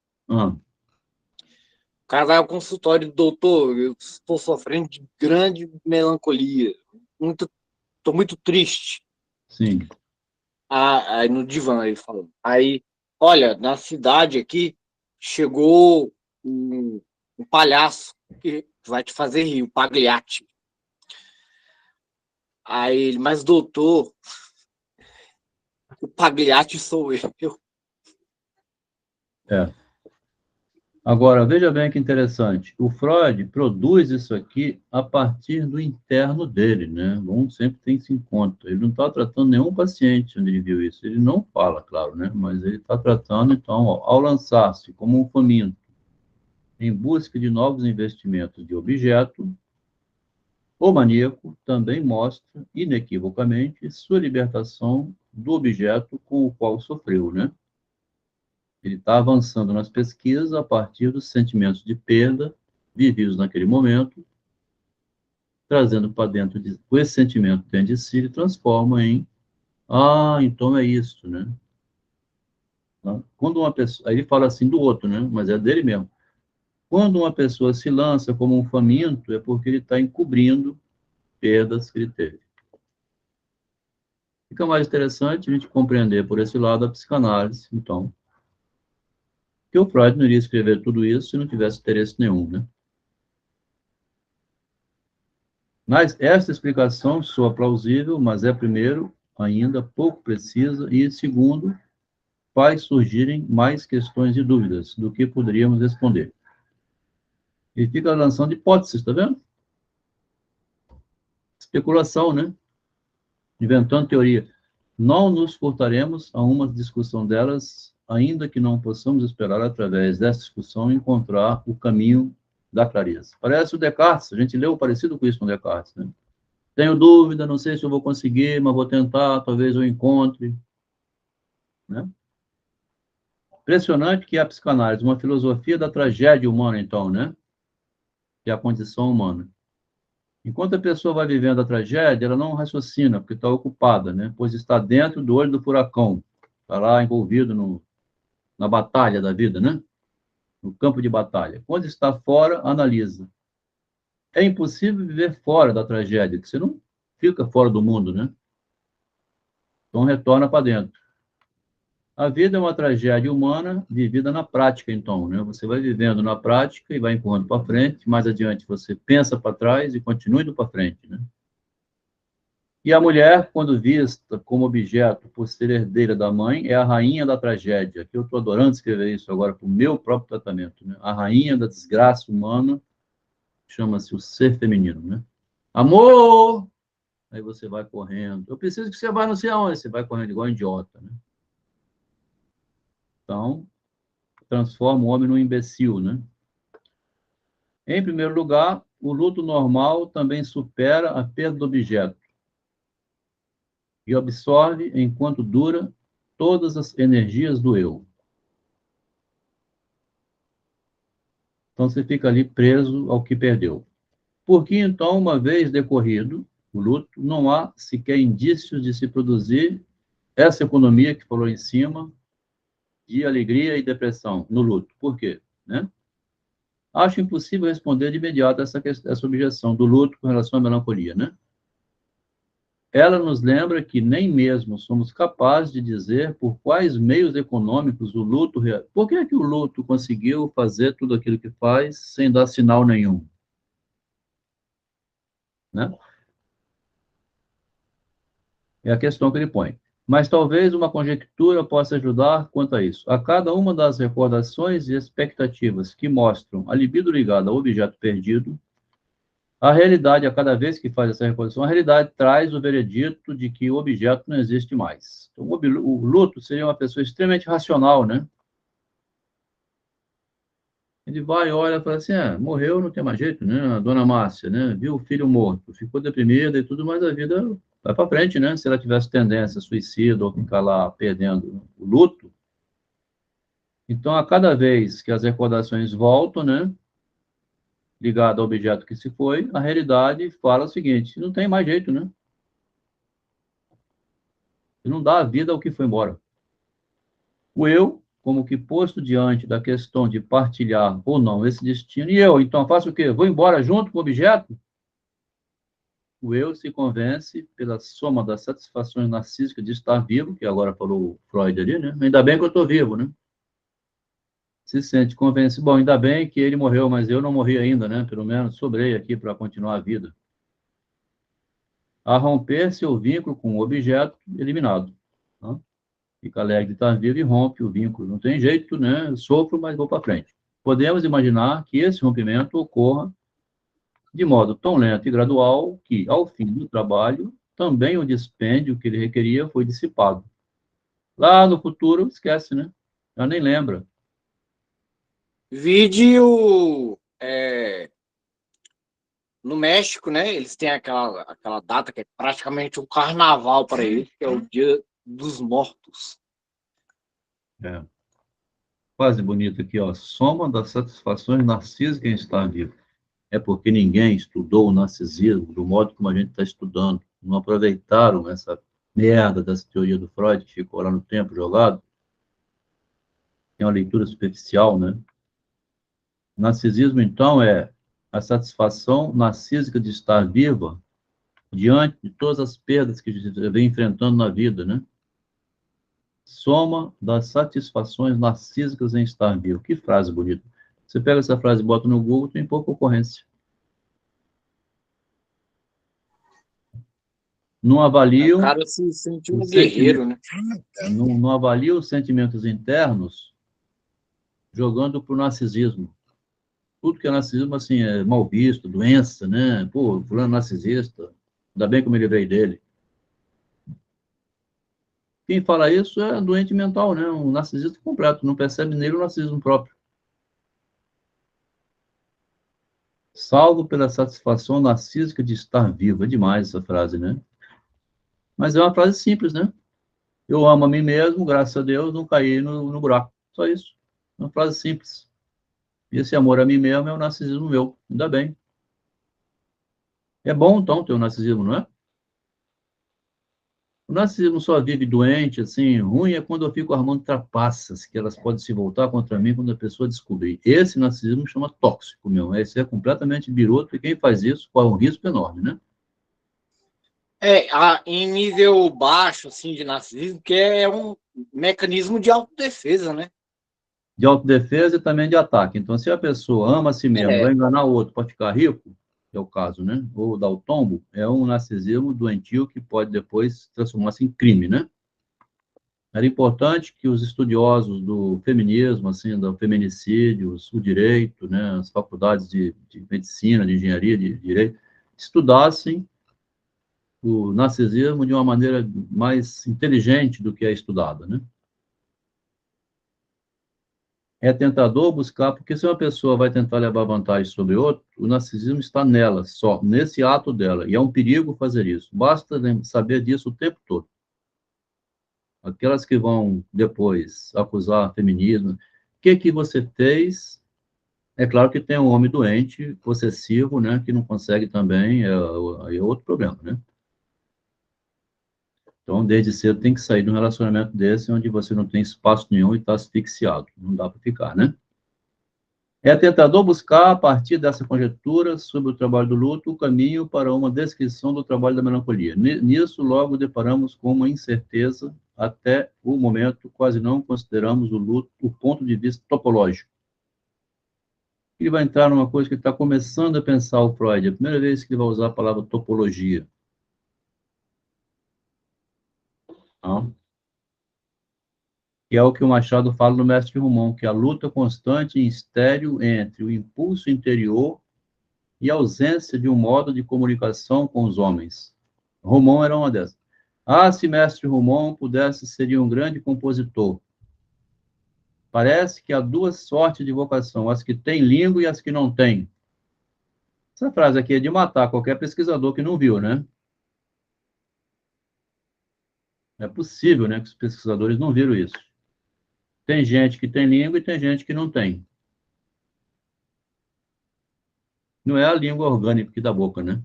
Speaker 4: doutor, eu estou sofrendo de grande melancolia, estou muito triste.
Speaker 1: Sim.
Speaker 4: Aí no divã ele falou. Aí, olha, na cidade aqui chegou um palhaço que vai te fazer rir, o Pagliatti. Aí ele, mas doutor, o Pagliatti sou eu.
Speaker 1: Agora, veja bem que interessante. O Freud produz isso aqui a partir do interno dele, né? Bom, sempre tem isso em conta. Ele não está tratando nenhum paciente onde ele viu isso. Ele não fala, claro, né? Mas ele está tratando, então, ao lançar-se como um faminto em busca de novos investimentos de objeto, o maníaco também mostra, inequivocamente, sua libertação do objeto com o qual sofreu, né? Ele está avançando nas pesquisas a partir dos sentimentos de perda vividos naquele momento, trazendo para dentro esse sentimento dentro de si, ele transforma em então é isso, né? Quando uma pessoa, aí ele fala assim do outro, né? Mas é dele mesmo. Quando uma pessoa se lança como um faminto, é porque ele está encobrindo perdas que ele teve. Fica mais interessante a gente compreender por esse lado a psicanálise, então, que o Freud não iria escrever tudo isso se não tivesse interesse nenhum, né? Mas esta explicação soa plausível, mas é, primeiro, ainda pouco precisa, e, segundo, faz surgirem mais questões e dúvidas do que poderíamos responder. E fica lançando hipóteses, tá vendo? Especulação, né? Inventando teoria. Não nos furtaremos a uma discussão delas, ainda que não possamos esperar, através dessa discussão, encontrar o caminho da clareza. Parece o Descartes, a gente leu parecido com isso com Descartes, né? Tenho dúvida, não sei se eu vou conseguir, mas vou tentar, talvez eu encontre. Né? Impressionante que a psicanálise, uma filosofia da tragédia humana, então, né? Que é a condição humana. Enquanto a pessoa vai vivendo a tragédia, ela não raciocina, porque está ocupada, né? Pois está dentro do olho do furacão, está lá envolvido na batalha da vida, né? No campo de batalha. Quando está fora, analisa. É impossível viver fora da tragédia, porque você não fica fora do mundo, né? Então retorna para dentro. A vida é uma tragédia humana vivida na prática, então, né? Você vai vivendo na prática e vai empurrando para frente, mais adiante você pensa para trás e continua indo para frente, né? E a mulher, quando vista como objeto por ser herdeira da mãe, é a rainha da tragédia. Que eu estou adorando escrever isso agora para o meu próprio tratamento, né? A rainha da desgraça humana chama-se o ser feminino, né? Amor! Aí você vai correndo. Eu preciso que você vá não sei aonde. Você vai correndo igual um idiota, né? Então, transforma o homem num imbecil, né? Em primeiro lugar, o luto normal também supera a perda do objeto e absorve, enquanto dura, todas as energias do eu. Então, você fica ali preso ao que perdeu. Porque, então, uma vez decorrido o luto, não há sequer indícios de se produzir essa economia que falou em cima, de alegria e depressão no luto. Por quê? Né? Acho impossível responder de imediato essa objeção do luto com relação à melancolia, né? Ela nos lembra que nem mesmo somos capazes de dizer por quais meios econômicos o luto... Por que é que o luto conseguiu fazer tudo aquilo que faz sem dar sinal nenhum? Né? É a questão que ele põe. Mas talvez uma conjectura possa ajudar quanto a isso. A cada uma das recordações e expectativas que mostram a libido ligada ao objeto perdido, a realidade, a cada vez que faz essa recordação, a realidade traz o veredito de que o objeto não existe mais. Então, o luto seria uma pessoa extremamente racional, né? Ele vai, olha, fala assim, morreu, não tem mais jeito, né? A dona Márcia, né? Viu o filho morto, ficou deprimida e tudo, mas a vida vai para frente, né? Se ela tivesse tendência suicida ou ficar lá perdendo o luto. Então, a cada vez que as recordações voltam, né? Ligado ao objeto que se foi, a realidade fala o seguinte, não tem mais jeito, né? Não dá vida ao que foi embora. O eu, como que posto diante da questão de partilhar ou não esse destino, e eu, então, faço o quê? Vou embora junto com o objeto? O eu se convence pela soma das satisfações narcísicas de estar vivo, que agora falou Freud ali, né? Ainda bem que eu estou vivo, né? Se sente convencido, bom, ainda bem que ele morreu, mas eu não morri ainda, né? Pelo menos sobrei aqui para continuar a vida. A romper seu vínculo com o objeto eliminado. Tá? Fica alegre de estar vivo e rompe o vínculo. Não tem jeito, né? Sofro, mas vou para frente. Podemos imaginar que esse rompimento ocorra de modo tão lento e gradual que, ao fim do trabalho, também o dispêndio que ele requeria foi dissipado. Lá no futuro, esquece, né? Já nem lembra.
Speaker 4: Vídeo no México, né? Eles têm aquela data que é praticamente um carnaval para eles, que é o Dia dos Mortos.
Speaker 1: É. Quase bonito aqui, ó. Soma das satisfações narcísicas em estar vivo. É porque ninguém estudou o narcisismo do modo como a gente está estudando. Não aproveitaram essa merda dessa teoria do Freud, que ficou lá no tempo jogado. Tem uma leitura superficial, né? Narcisismo, então, é a satisfação narcísica de estar viva diante de todas as perdas que a gente vem enfrentando na vida, né? Soma das satisfações narcísicas em estar vivo. Que frase bonita. Você pega essa frase e bota no Google, tem pouca ocorrência. Não avaliam...
Speaker 4: O cara se sente um guerreiro, né?
Speaker 1: Não avaliam os sentimentos internos jogando para o narcisismo. Tudo que é narcisismo, assim, é mal visto, doença, né? Pô, fulano narcisista, ainda bem que eu me livrei dele. Quem fala isso é doente mental, né? Um narcisista completo, não percebe nele o narcisismo próprio. Salvo pela satisfação narcísica de estar vivo. É demais essa frase, né? Mas é uma frase simples, né? Eu amo a mim mesmo, graças a Deus, não caí no buraco. Só isso. Uma frase simples. E esse amor a mim mesmo é o narcisismo meu. Ainda bem. É bom, então, ter o narcisismo, não é? O narcisismo só vive doente, assim, ruim é quando eu fico armando trapaças, que elas podem se voltar contra mim quando a pessoa descobrir. Esse narcisismo chama tóxico, meu. Esse é completamente biroto, e quem faz isso corre um risco enorme, né?
Speaker 4: Em nível baixo, assim, de narcisismo, que é um mecanismo de autodefesa, né?
Speaker 1: De autodefesa e também de ataque. Então, se a pessoa ama a si mesma, vai enganar o outro para ficar rico, que é o caso, né? Ou dar o tombo, é um narcisismo doentio que pode depois transformar-se em crime, né? Era importante que os estudiosos do feminismo, assim, do feminicídio, o direito, né, as faculdades de medicina, de engenharia, de direito, estudassem o narcisismo de uma maneira mais inteligente do que é estudada, né? É tentador buscar, porque se uma pessoa vai tentar levar vantagem sobre outro, o narcisismo está nela, só, nesse ato dela, e é um perigo fazer isso. Basta saber disso o tempo todo. Aquelas que vão depois acusar feminismo, o que você fez? É claro que tem um homem doente, possessivo, né, que não consegue também, é outro problema, né? Então, desde cedo tem que sair de um relacionamento desse, onde você não tem espaço nenhum e está asfixiado. Não dá para ficar, né? É tentador buscar, a partir dessa conjectura sobre o trabalho do luto, o caminho para uma descrição do trabalho da melancolia. Nisso, logo deparamos com uma incerteza. Até o momento, quase não consideramos o luto do ponto de vista topológico. Ele vai entrar numa coisa que ele está começando a pensar, o Freud. É a primeira vez que ele vai usar a palavra topologia. Não? Que é o que o Machado fala no Mestre Romão, que é a luta constante e estéril entre o impulso interior e a ausência de um modo de comunicação com os homens. Romão era uma dessas. Ah, se Mestre Romão pudesse, seria um grande compositor. Parece que há duas sortes de vocação, as que têm língua e as que não têm. Essa frase aqui é de matar qualquer pesquisador que não viu, né? É possível, né, que os pesquisadores não viram isso. Tem gente que tem língua e tem gente que não tem. Não é a língua orgânica que da boca, né?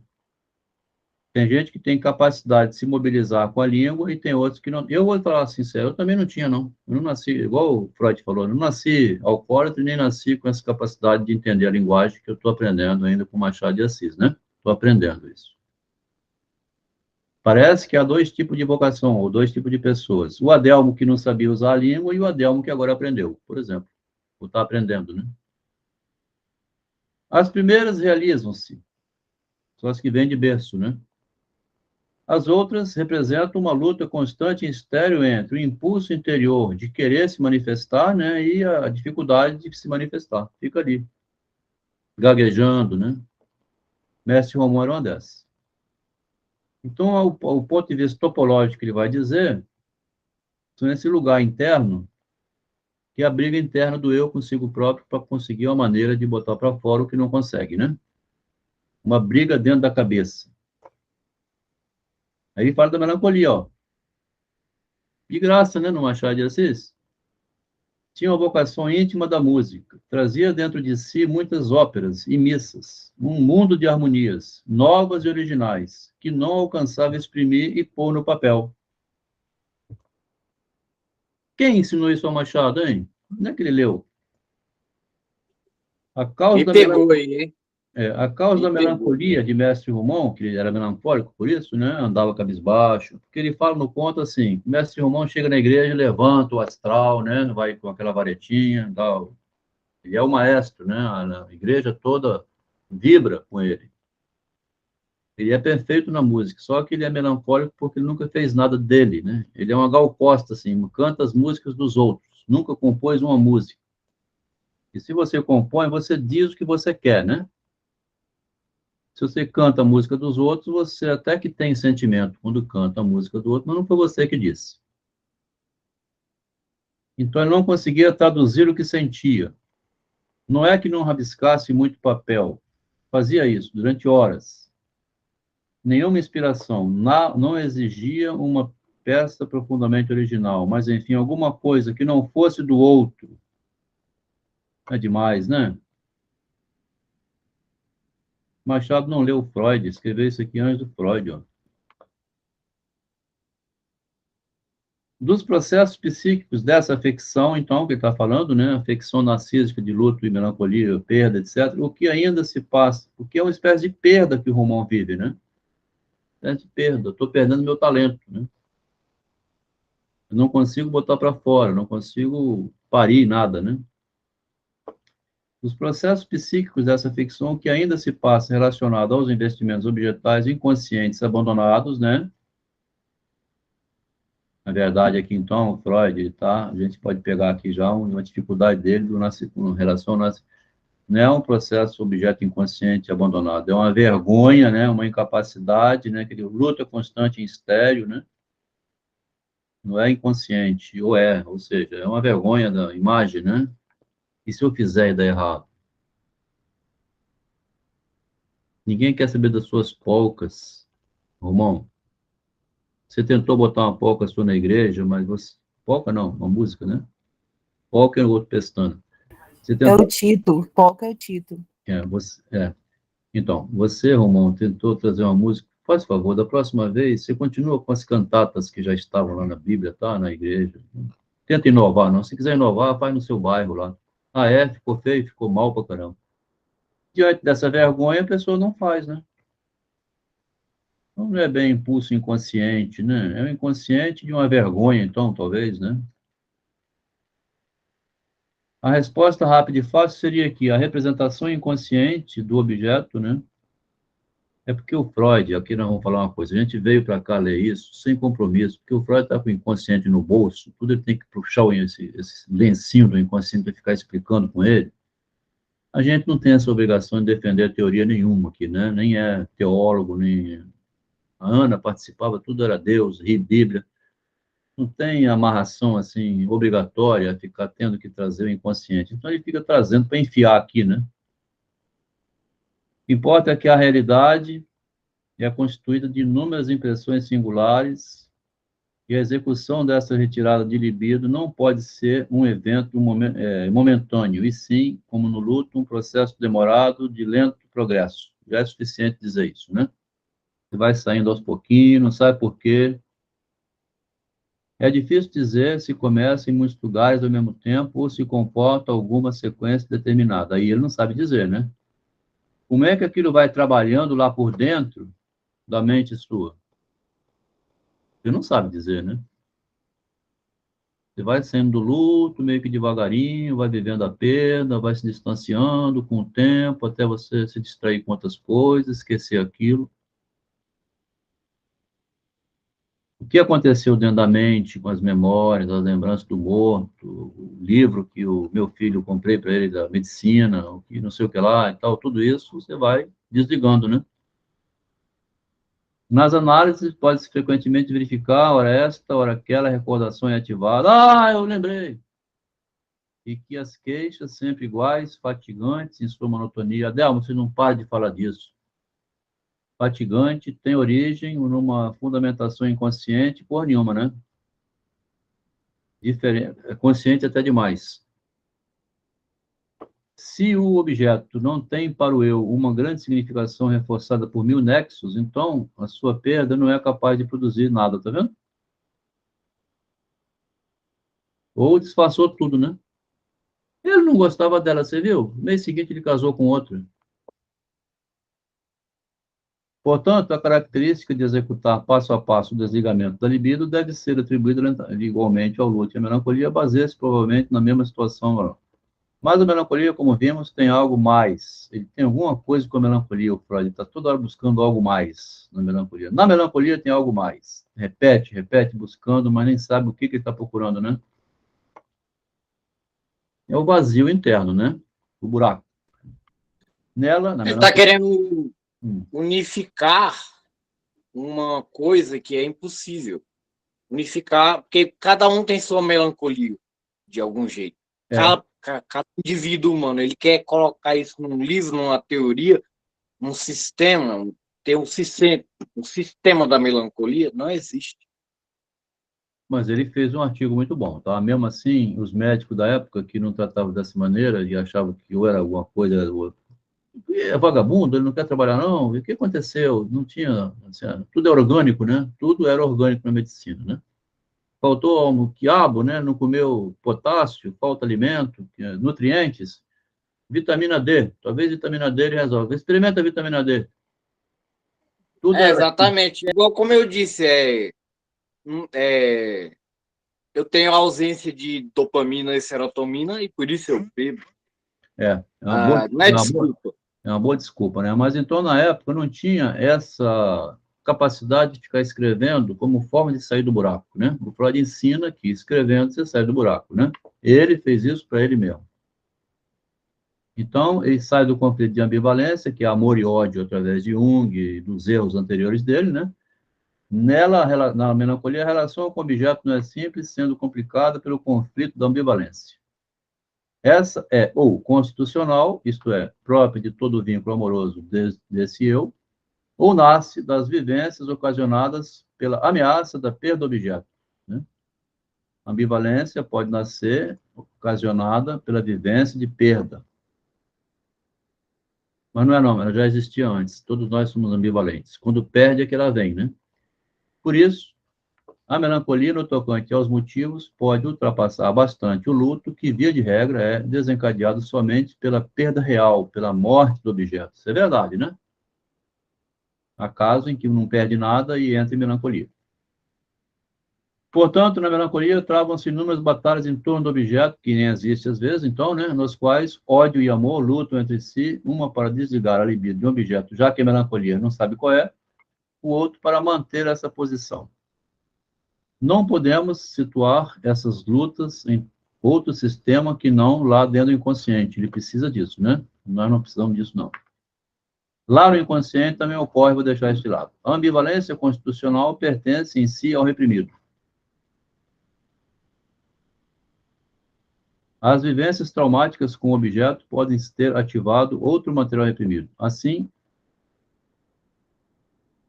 Speaker 1: Tem gente que tem capacidade de se mobilizar com a língua e tem outros que não. Eu vou falar sincero, eu também não tinha, não. Eu não nasci, igual o Freud falou, eu não nasci alcoólatra, nem nasci com essa capacidade de entender a linguagem que eu estou aprendendo ainda com Machado de Assis, né? Estou aprendendo isso. Parece que há dois tipos de vocação, ou dois tipos de pessoas. O Adelmo que não sabia usar a língua e o Adelmo que agora aprendeu, por exemplo. Ou está aprendendo, né? As primeiras realizam-se, são as que vêm de berço, né? As outras representam uma luta constante e estéril entre o impulso interior de querer se manifestar, né, e a dificuldade de se manifestar. Fica ali, gaguejando, né? Mestre Romão era uma dessas. Então, o ponto de vista topológico que ele vai dizer, são esse lugar interno, que é a briga interna do eu consigo próprio para conseguir uma maneira de botar para fora o que não consegue, né? Uma briga dentro da cabeça. Aí ele fala da melancolia, ó. De graça, né, no Machado de Assis? Tinha uma vocação íntima da música. Trazia dentro de si muitas óperas e missas. Um mundo de harmonias, novas e originais, que não alcançava exprimir e pôr no papel. Quem ensinou isso ao Machado, hein? Onde é que ele leu? A causa
Speaker 4: Me
Speaker 1: da
Speaker 4: pegou aí, hein?
Speaker 1: A causa da
Speaker 4: Me pegou.
Speaker 1: melancolia de Mestre Romão, que ele era melancólico por isso, né? Andava cabisbaixo, porque ele fala no conto assim, Mestre Romão chega na igreja, levanta o astral, né? Vai com aquela varetinha, tal. Ele é o maestro, né? A igreja toda vibra com ele. Ele é perfeito na música, só que ele é melancólico porque ele nunca fez nada dele, né? Ele é uma Gal Costa, assim, canta as músicas dos outros, nunca compôs uma música. E se você compõe, você diz o que você quer, né? Se você canta a música dos outros, você até que tem sentimento quando canta a música do outro, mas não foi você que disse. Então, ele não conseguia traduzir o que sentia. Não é que não rabiscasse muito papel. Fazia isso durante horas. Nenhuma inspiração. Não exigia uma peça profundamente original, mas, enfim, alguma coisa que não fosse do outro. É demais, né? Machado não leu Freud, escreveu isso aqui antes do Freud, ó. Dos processos psíquicos dessa afecção, então, que ele está falando, né, afecção narcísica de luto e melancolia, perda, etc., o que ainda se passa, porque é uma espécie de perda que o Romão vive, né? Uma espécie de perda, eu estou perdendo meu talento, né? Eu não consigo botar para fora, não consigo parir nada, né? Os processos psíquicos dessa ficção que ainda se passa relacionado aos investimentos objetais inconscientes abandonados, né? Na verdade, aqui, então, o Freud, tá? A gente pode pegar aqui já uma dificuldade dele com relação ao nascimento. Não é um processo objeto inconsciente abandonado, é uma vergonha, né? Uma incapacidade, né? Que ele luta constante em estéreo, né? Não é inconsciente, ou seja, é uma vergonha da imagem, né? E se eu fizer e dar errado? Ninguém quer saber das suas polcas, Romão. Você tentou botar uma polca sua na igreja, mas você... Polca não, uma música, né? Polca é o outro pestana. Você
Speaker 2: É o
Speaker 1: tentou...
Speaker 2: Tito, Polca é o Tito.
Speaker 1: Então, você, Romão, tentou trazer uma música. Faz favor, da próxima vez, você continua com as cantatas que já estavam lá na Bíblia, tá? Na igreja. Tenta inovar, não. Se quiser inovar, faz no seu bairro lá. Ah, ficou feio, ficou mal pra caramba. Diante dessa vergonha, a pessoa não faz, né? Então, não é bem impulso inconsciente, né? É o inconsciente de uma vergonha, então, talvez, né? A resposta rápida e fácil seria que a representação inconsciente do objeto, né? É porque o Freud, aqui nós vamos falar uma coisa, a gente veio para cá ler isso sem compromisso, porque o Freud está com o inconsciente no bolso, tudo ele tem que puxar esse lencinho do inconsciente para ficar explicando com ele. A gente não tem essa obrigação de defender teoria nenhuma aqui, né? Nem é teólogo, nem... A Ana participava, tudo era Deus, Bíblia. Não tem amarração, assim, obrigatória a ficar tendo que trazer o inconsciente. Então ele fica trazendo para enfiar aqui, né? O que importa é que a realidade é constituída de inúmeras impressões singulares e a execução dessa retirada de libido não pode ser um evento momentâneo, e sim, como no luto, um processo demorado de lento progresso. Já é suficiente dizer isso, né? Você vai saindo aos pouquinhos, não sabe por quê. É difícil dizer se começa em muitos lugares ao mesmo tempo ou se comporta alguma sequência determinada. Aí ele não sabe dizer, né? Como é que aquilo vai trabalhando lá por dentro da mente sua? Ele não sabe dizer, né? Você vai saindo do luto, meio que devagarinho, vai vivendo a perda, vai se distanciando com o tempo, até você se distrair com outras coisas, esquecer aquilo. O que aconteceu dentro da mente, com as memórias, as lembranças do morto, o livro que o meu filho comprei para ele da medicina, o que não sei o que lá e tal, tudo isso você vai desligando, né? Nas análises, pode-se frequentemente verificar, hora esta, hora aquela, recordação é ativada. Ah, eu lembrei! E que as queixas sempre iguais, fatigantes em sua monotonia. Adelmo, você não para de falar disso. Fatigante tem origem numa fundamentação inconsciente, por nenhuma, né? Consciente até demais. Se o objeto não tem para o eu uma grande significação reforçada por 1000 nexos, então a sua perda não é capaz de produzir nada, tá vendo? Ou disfarçou tudo, né? Ele não gostava dela, você viu? No mês seguinte ele casou com outra. Portanto, a característica de executar passo a passo o desligamento da libido deve ser atribuída igualmente ao luto. E a melancolia baseia-se provavelmente na mesma situação. Mas a melancolia, como vimos, tem algo mais. Ele tem alguma coisa com a melancolia, o Freud está toda hora buscando algo mais na melancolia. Na melancolia tem algo mais. Repete, repete, buscando, mas nem sabe o que ele está procurando, né? É o vazio interno, né? O buraco. Nela, na
Speaker 4: Ele está
Speaker 1: melancolia...
Speaker 4: querendo unificar uma coisa que é impossível. Unificar, porque cada um tem sua melancolia, de algum jeito. Cada indivíduo humano, ele quer colocar isso num livro, numa teoria, num sistema, ter um sistema da melancolia, não existe.
Speaker 1: Mas ele fez um artigo muito bom, tá? Mesmo assim, os médicos da época que não tratavam dessa maneira e achavam que ou era alguma coisa, é vagabundo, ele não quer trabalhar não, e o que aconteceu? Não tinha, assim, tudo é orgânico, né? Tudo era orgânico na medicina, né? Faltou um quiabo, né? Não comeu potássio, falta alimento, nutrientes, vitamina D, talvez vitamina D ele resolve. Experimenta a vitamina D. Tudo
Speaker 4: exatamente. Igual como eu disse, eu tenho ausência de dopamina e serotonina e por isso eu bebo.
Speaker 1: É uma boa,
Speaker 4: Não é desculpa.
Speaker 1: É uma boa desculpa, né? Mas então, na época, não tinha essa capacidade de ficar escrevendo como forma de sair do buraco, né? O Freud ensina que escrevendo você sai do buraco, né? Ele fez isso para ele mesmo. Então, ele sai do conflito de ambivalência, que é amor e ódio através de Jung e dos erros anteriores dele, né? Nela, na melancolia, a relação com o objeto não é simples, sendo complicada pelo conflito da ambivalência. Essa é ou constitucional, isto é, própria de todo vínculo amoroso desse eu, ou nasce das vivências ocasionadas pela ameaça da perda do objeto, né? A ambivalência pode nascer ocasionada pela vivência de perda. Mas não é não, ela já existia antes. Todos nós somos ambivalentes. Quando perde é que ela vem, né? Por isso, a melancolia no tocante aos motivos pode ultrapassar bastante o luto, que, via de regra, é desencadeado somente pela perda real, pela morte do objeto. Isso é verdade, né? Há casos em que não perde nada e entra em melancolia. Portanto, na melancolia, travam-se inúmeras batalhas em torno do objeto, que nem existe às vezes, então, né, nos quais ódio e amor lutam entre si, uma para desligar a libido de um objeto, já que a melancolia não sabe qual é, o outro para manter essa posição. Não podemos situar essas lutas em outro sistema que não lá dentro do inconsciente. Ele precisa disso, né? Nós não precisamos disso, não. Lá no inconsciente também ocorre, vou deixar isso de lado. A ambivalência constitucional pertence em si ao reprimido. As vivências traumáticas com o objeto podem ter ativado outro material reprimido. Assim,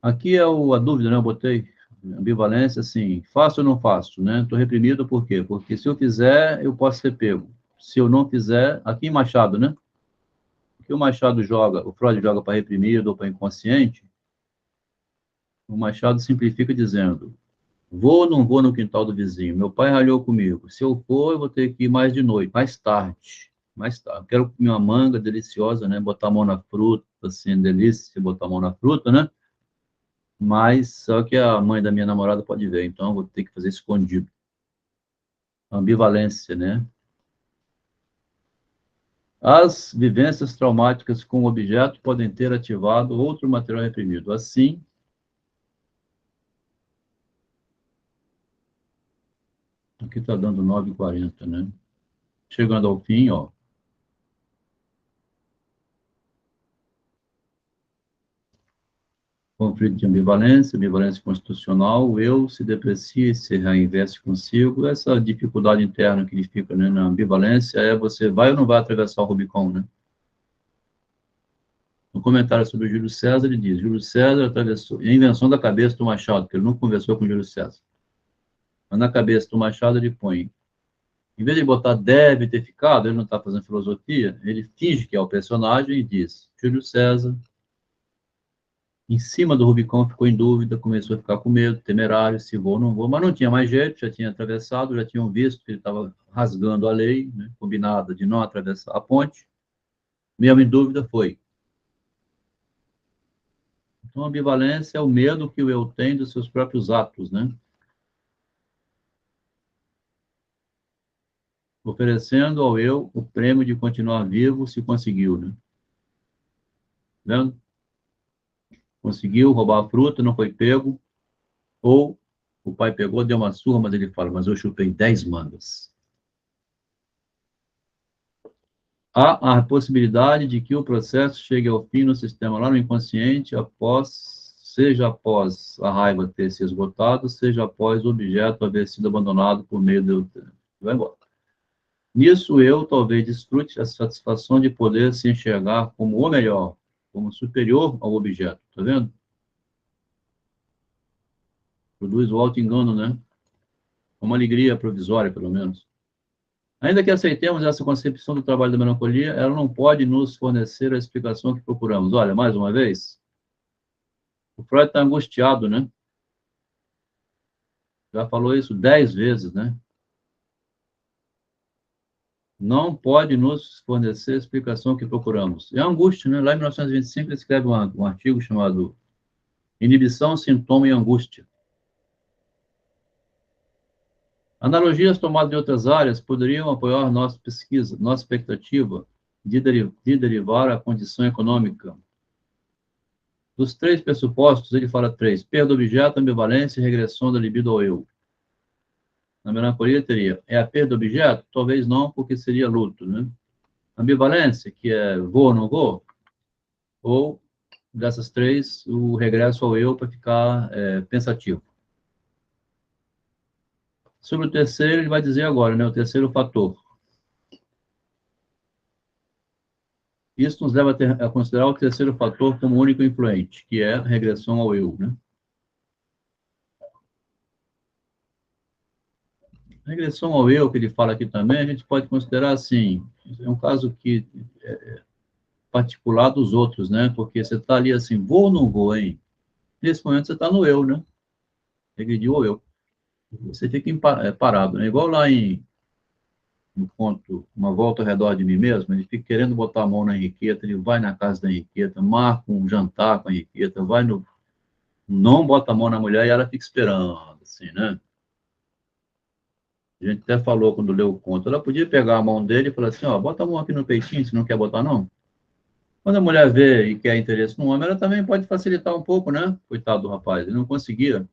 Speaker 1: aqui é a dúvida, né? Eu botei ambivalência, assim, faço ou não faço, né? Estou reprimido por quê? Porque se eu fizer, eu posso ser pego. Se eu não fizer, aqui em Machado, né? O que o Machado joga, o Freud joga para reprimido ou para inconsciente, o Machado simplifica dizendo, vou ou não vou no quintal do vizinho? Meu pai ralhou comigo. Se eu for, eu vou ter que ir mais de noite, mais tarde. Mais tarde. Quero comer uma manga deliciosa, né? Botar a mão na fruta, assim, delícia, botar a mão na fruta, né? Mas só que a mãe da minha namorada pode ver, então eu vou ter que fazer escondido. Ambivalência, né? As vivências traumáticas com o objeto podem ter ativado outro material reprimido. Assim, aqui está dando 9h40, né? Chegando ao fim, ó. Conflito de ambivalência, ambivalência constitucional, o eu se deprecia e se reinveste consigo. Essa dificuldade interna que ele fica, né, na ambivalência é você vai ou não vai atravessar o Rubicon, né? No comentário sobre o Júlio César, ele diz, Júlio César atravessou, a invenção da cabeça do Machado, que ele não conversou com o Júlio César. Mas na cabeça do Machado ele põe, em vez de botar deve ter ficado, ele não está fazendo filosofia, ele finge que é o personagem e diz, Júlio César, em cima do Rubicon, ficou em dúvida, começou a ficar com medo, temerário, se vou ou não vou, mas não tinha mais jeito, já tinha atravessado, já tinham visto que ele estava rasgando a lei, né, combinada de não atravessar a ponte, mesmo em dúvida, foi. Então, a ambivalência é o medo que o eu tem dos seus próprios atos, né? Oferecendo ao eu o prêmio de continuar vivo se conseguiu, né? Vendo? Conseguiu roubar a fruta, não foi pego, ou o pai pegou, deu uma surra, mas ele fala, mas eu chupei 10 mangas. Há a possibilidade de que o processo chegue ao fim no sistema lá no inconsciente, seja após a raiva ter se esgotado, seja após o objeto haver sido abandonado por meio do... Vai embora. Nisso, eu talvez desfrute a satisfação de poder se enxergar como o melhor, como superior ao objeto, tá vendo? Produz o auto-engano, né? Uma alegria provisória, pelo menos. Ainda que aceitemos essa concepção do trabalho da melancolia, ela não pode nos fornecer a explicação que procuramos. Olha, mais uma vez, o Freud está angustiado, né? Já falou isso 10 vezes, né? Não pode nos fornecer a explicação que procuramos. É angústia, né? Lá em 1925, ele escreve um artigo chamado Inibição, Sintoma e Angústia. Analogias tomadas de outras áreas poderiam apoiar nossa pesquisa, nossa expectativa de derivar a condição econômica. Dos 3 pressupostos, ele fala 3. Perda do objeto, ambivalência e regressão da libido ao eu. Na melancolia teria, é a perda do objeto? Talvez não, porque seria luto, né? Ambivalência, que é vou ou não vou? Ou, dessas 3, o regresso ao eu para ficar pensativo. Sobre o terceiro, ele vai dizer agora, né? O terceiro fator. Isso nos leva a considerar o terceiro fator como único influente, que é a regressão ao eu, né? A regressão ao eu, que ele fala aqui também, a gente pode considerar assim, é um caso que particular dos outros, né? Porque você está ali assim, vou ou não vou, hein? Nesse momento você está no eu, né? Regrediu ao eu. Você fica parado, né? Igual lá no conto Uma Volta ao Redor de Mim Mesmo, ele fica querendo botar a mão na Henriqueta, ele vai na casa da Henriqueta, marca um jantar com a Henriqueta, não bota a mão na mulher e ela fica esperando, assim, né? A gente até falou quando leu o conto, ela podia pegar a mão dele e falar assim, ó, bota a mão aqui no peitinho, se não quer botar, não. Quando a mulher vê e quer interesse no homem, ela também pode facilitar um pouco, né? Coitado do rapaz, ele não conseguia.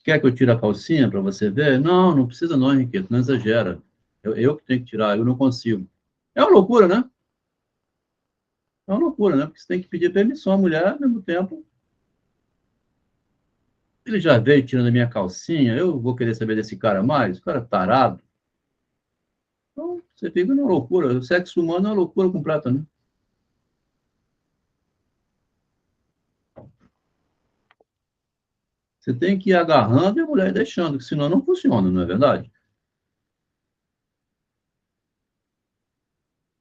Speaker 1: Quer que eu tire a calcinha para você ver? Não, não precisa não, Henriqueta, não exagera. Eu que tenho que tirar, eu não consigo. É uma loucura, né? É uma loucura, né? Porque você tem que pedir permissão à mulher, ao mesmo tempo. Ele já veio tirando a minha calcinha, eu vou querer saber desse cara mais? O cara é tarado. Então, você fica numa loucura. O sexo humano é uma loucura completa, né? Você tem que ir agarrando e a mulher deixando, porque senão não funciona, não é verdade?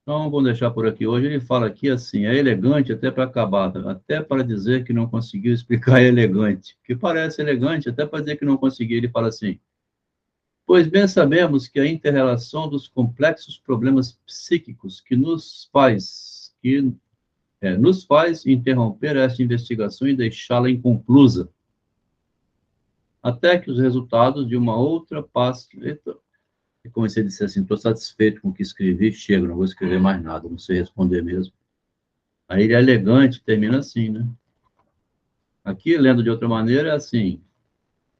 Speaker 1: Então, vamos deixar por aqui hoje. Ele fala aqui assim, é elegante até para acabar, até para dizer que não conseguiu explicar é elegante. Que parece elegante, até para dizer que não conseguiu. Ele fala assim, pois bem sabemos que a inter-relação dos complexos problemas psíquicos que nos faz interromper esta investigação e deixá-la inconclusa, até que os resultados de uma outra passe... E comecei a dizer assim, estou satisfeito com o que escrevi, chego, não vou escrever mais nada, não sei responder mesmo. Aí ele é elegante, termina assim, né? Aqui, lendo de outra maneira, é assim,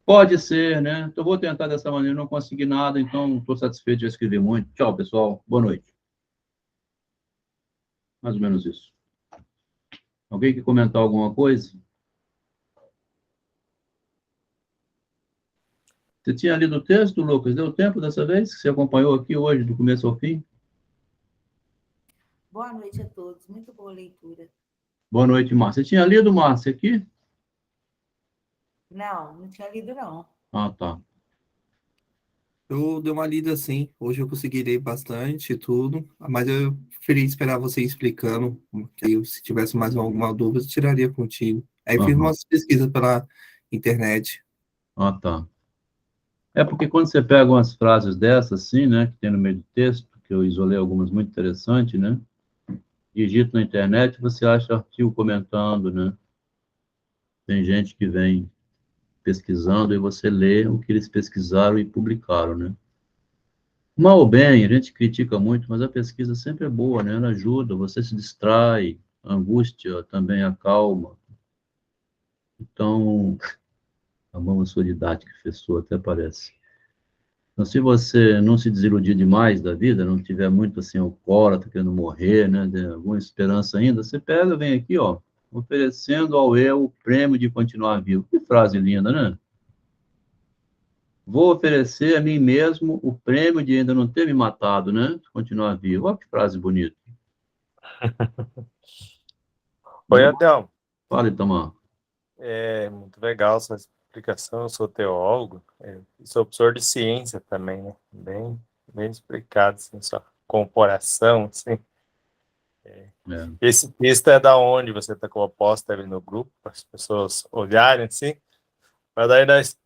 Speaker 1: pode ser, né? Então, vou tentar dessa maneira, não consegui nada, então estou satisfeito, já escrevi muito. Tchau, pessoal, boa noite. Mais ou menos isso. Alguém quer comentar alguma coisa? Você tinha lido o texto, Lucas? Deu tempo dessa vez? Que você acompanhou aqui hoje, do começo ao fim?
Speaker 2: Boa noite a todos. Muito boa leitura.
Speaker 1: Boa noite, Márcia. Você tinha lido, Márcia, aqui?
Speaker 2: Não tinha lido, não.
Speaker 1: Ah, tá.
Speaker 3: Eu dei uma lida assim, hoje eu consegui ler bastante e tudo, mas eu preferi esperar você explicando, porque se tivesse mais alguma dúvida, eu tiraria contigo. Aí fiz umas pesquisas pela internet.
Speaker 1: Ah, tá. É porque quando você pega umas frases dessas, assim, né, que tem no meio do texto, que eu isolei algumas muito interessantes, né, digito na internet, você acha artigo comentando, né, tem gente que vem pesquisando e você lê o que eles pesquisaram e publicaram, né. Mal ou bem, a gente critica muito, mas a pesquisa sempre é boa, né, ela ajuda, você se distrai, a angústia também acalma. Então, a mão sua didática, professor, até parece. Então, se você não se desiludir demais da vida, não tiver muito assim, alcoólatra, querendo morrer, né, de alguma esperança ainda, você pega, vem aqui, ó, oferecendo ao eu o prêmio de continuar vivo. Que frase linda, né? Vou oferecer a mim mesmo o prêmio de ainda não ter me matado, né? De continuar vivo. Olha que frase bonita.
Speaker 5: Oi, Adão.
Speaker 1: Fala, Itamar.
Speaker 5: É muito legal sua explicação. Eu sou teólogo, sou professor de ciência também, né? Bem explicado, assim, sua comparação, assim. Esse texto é da onde você está com a posta ali no grupo, para as pessoas olharem, assim, para daí nós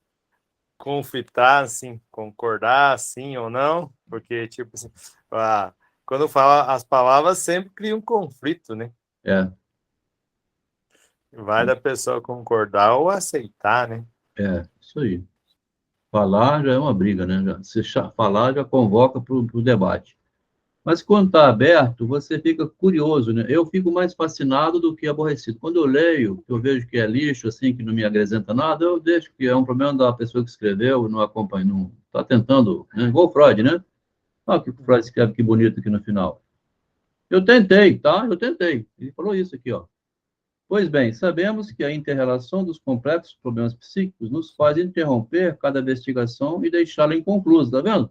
Speaker 5: conflitar, assim, concordar, sim ou não, porque, tipo assim, quando fala as palavras sempre cria um conflito, né? Vai da pessoa concordar ou aceitar, né?
Speaker 1: Isso aí. Falar já é uma briga, né? Falar já convoca para o debate. Mas quando está aberto, você fica curioso, né? Eu fico mais fascinado do que aborrecido. Quando eu leio, eu vejo que é lixo, assim, que não me acrescenta nada, eu deixo que é um problema da pessoa que escreveu, não acompanha, não está tentando, né? Igual o Freud, né? Olha o que o Freud escreve, que bonito aqui no final. Eu tentei, tá? Eu tentei. Ele falou isso aqui, ó. Pois bem, sabemos que a inter-relação dos complexos problemas psíquicos nos faz interromper cada investigação e deixá-la inconclusa, tá vendo?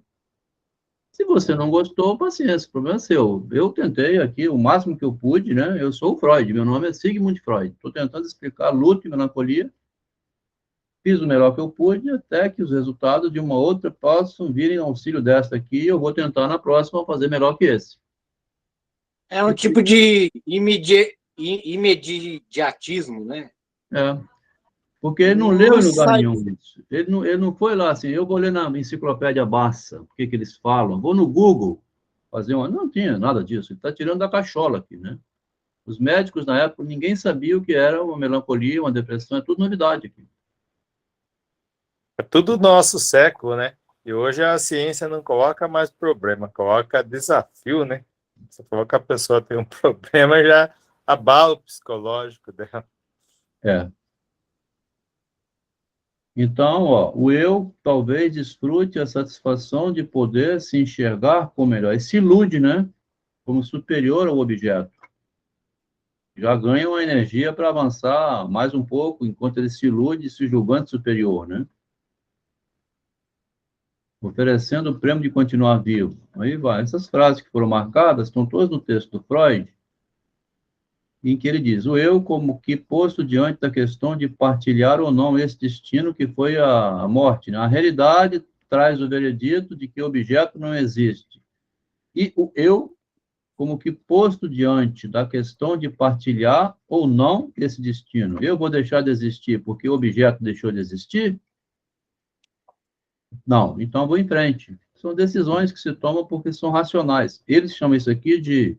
Speaker 1: Se você não gostou, paciência, o problema é seu. Eu tentei aqui o máximo que eu pude, né? Eu sou o Freud, meu nome é Sigmund Freud. Estou tentando explicar luto e melancolia. Fiz o melhor que eu pude, até que os resultados de uma outra possam vir em auxílio desta aqui. Eu vou tentar na próxima fazer melhor que esse.
Speaker 4: É um tipo de imediatismo, né?
Speaker 1: É. Porque ele não leu em lugar nenhum isso. Ele não foi lá assim, eu vou ler na enciclopédia Bassa, o que eles falam. Vou no Google fazer uma... Não tinha nada disso. Ele está tirando da cachola aqui, né? Os médicos, na época, ninguém sabia o que era uma melancolia, uma depressão, é tudo novidade aqui.
Speaker 5: É tudo nosso século, né? E hoje a ciência não coloca mais problema, coloca desafio, né? Você falou que a pessoa tem um problema, já abala o psicológico dela.
Speaker 1: É. Então, ó, o eu talvez desfrute a satisfação de poder se enxergar como melhor. E se ilude, né? Como superior ao objeto. Já ganha uma energia para avançar mais um pouco, enquanto ele se ilude, se julgando superior, né? Oferecendo o prêmio de continuar vivo. Aí vai. Essas frases que foram marcadas estão todas no texto do Freud, em que ele diz, o eu como que posto diante da questão de partilhar ou não esse destino que foi a morte, né? A realidade traz o veredito de que o objeto não existe. E o eu como que posto diante da questão de partilhar ou não esse destino. Eu vou deixar de existir porque o objeto deixou de existir? Não, então vou em frente. São decisões que se tomam porque são racionais. Eles chamam isso aqui de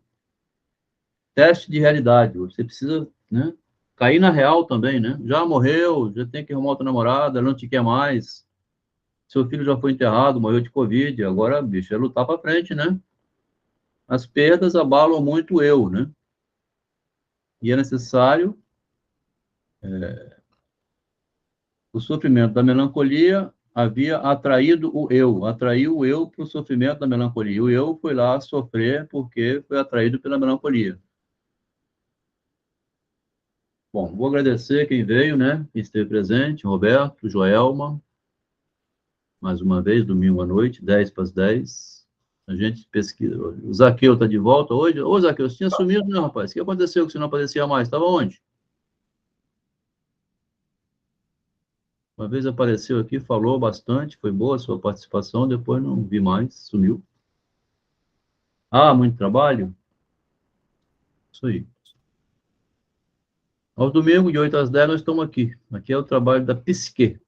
Speaker 1: teste de realidade. Você precisa, né, cair na real também, né? Já morreu, já tem que arrumar outra namorada, ela não te quer mais. Seu filho já foi enterrado, morreu de Covid. Agora, bicho, é lutar para frente, né? As perdas abalam muito o eu, né? E é necessário o sofrimento da melancolia havia atraído o eu, atraiu o eu para o sofrimento da melancolia. O eu foi lá sofrer porque foi atraído pela melancolia. Bom, vou agradecer quem veio, né? Quem esteve presente, Roberto, Joelma, mais uma vez, domingo à noite, 10 para as 10. A gente pesquisa. O Zaqueu está de volta hoje. Ô, Zaqueu, você tinha sumido, né, rapaz? O que aconteceu que você não aparecia mais? Estava onde? Uma vez apareceu aqui, falou bastante, foi boa a sua participação, depois não vi mais, sumiu. Ah, muito trabalho? Isso aí. Aos domingos, de 8 às 10, nós estamos aqui. Aqui é o trabalho da psique.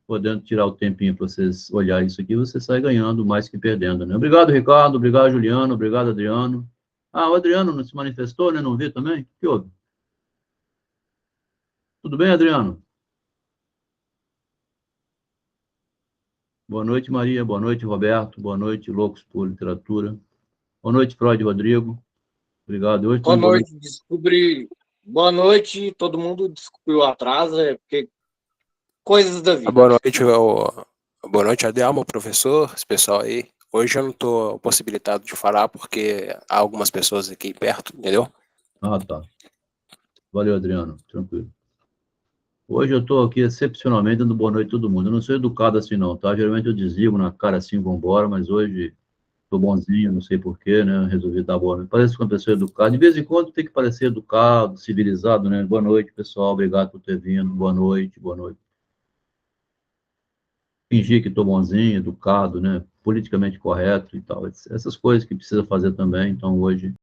Speaker 1: Podendo tirar o tempinho para vocês olharem isso aqui, você sai ganhando mais que perdendo, né? Obrigado, Ricardo. Obrigado, Juliano. Obrigado, Adriano. Ah, o Adriano não se manifestou, né? Não vi também? O que houve? Tudo bem, Adriano? Boa noite, Maria. Boa noite, Roberto. Boa noite, Loucos por Literatura. Boa noite, Freud e Rodrigo. Obrigado. Hoje
Speaker 4: Boa noite, descobri. Boa noite, todo mundo descobriu o atraso, porque coisas da vida.
Speaker 6: Boa noite, Adelmo, professor, esse pessoal aí. Hoje eu não estou possibilitado de falar porque há algumas pessoas aqui perto, entendeu?
Speaker 1: Ah, tá. Valeu, Adriano. Tranquilo. Hoje eu estou aqui excepcionalmente dando boa noite a todo mundo. Eu não sou educado assim, não, tá? Geralmente eu desligo na cara assim, vambora, mas hoje estou bonzinho, não sei porquê, né? Resolvi dar boa noite. Parece uma pessoa educada. De vez em quando tem que parecer educado, civilizado, né? Boa noite, pessoal. Obrigado por ter vindo. Boa noite, boa noite. Fingir que estou bonzinho, educado, né? Politicamente correto e tal. Essas coisas que precisa fazer também. Então, hoje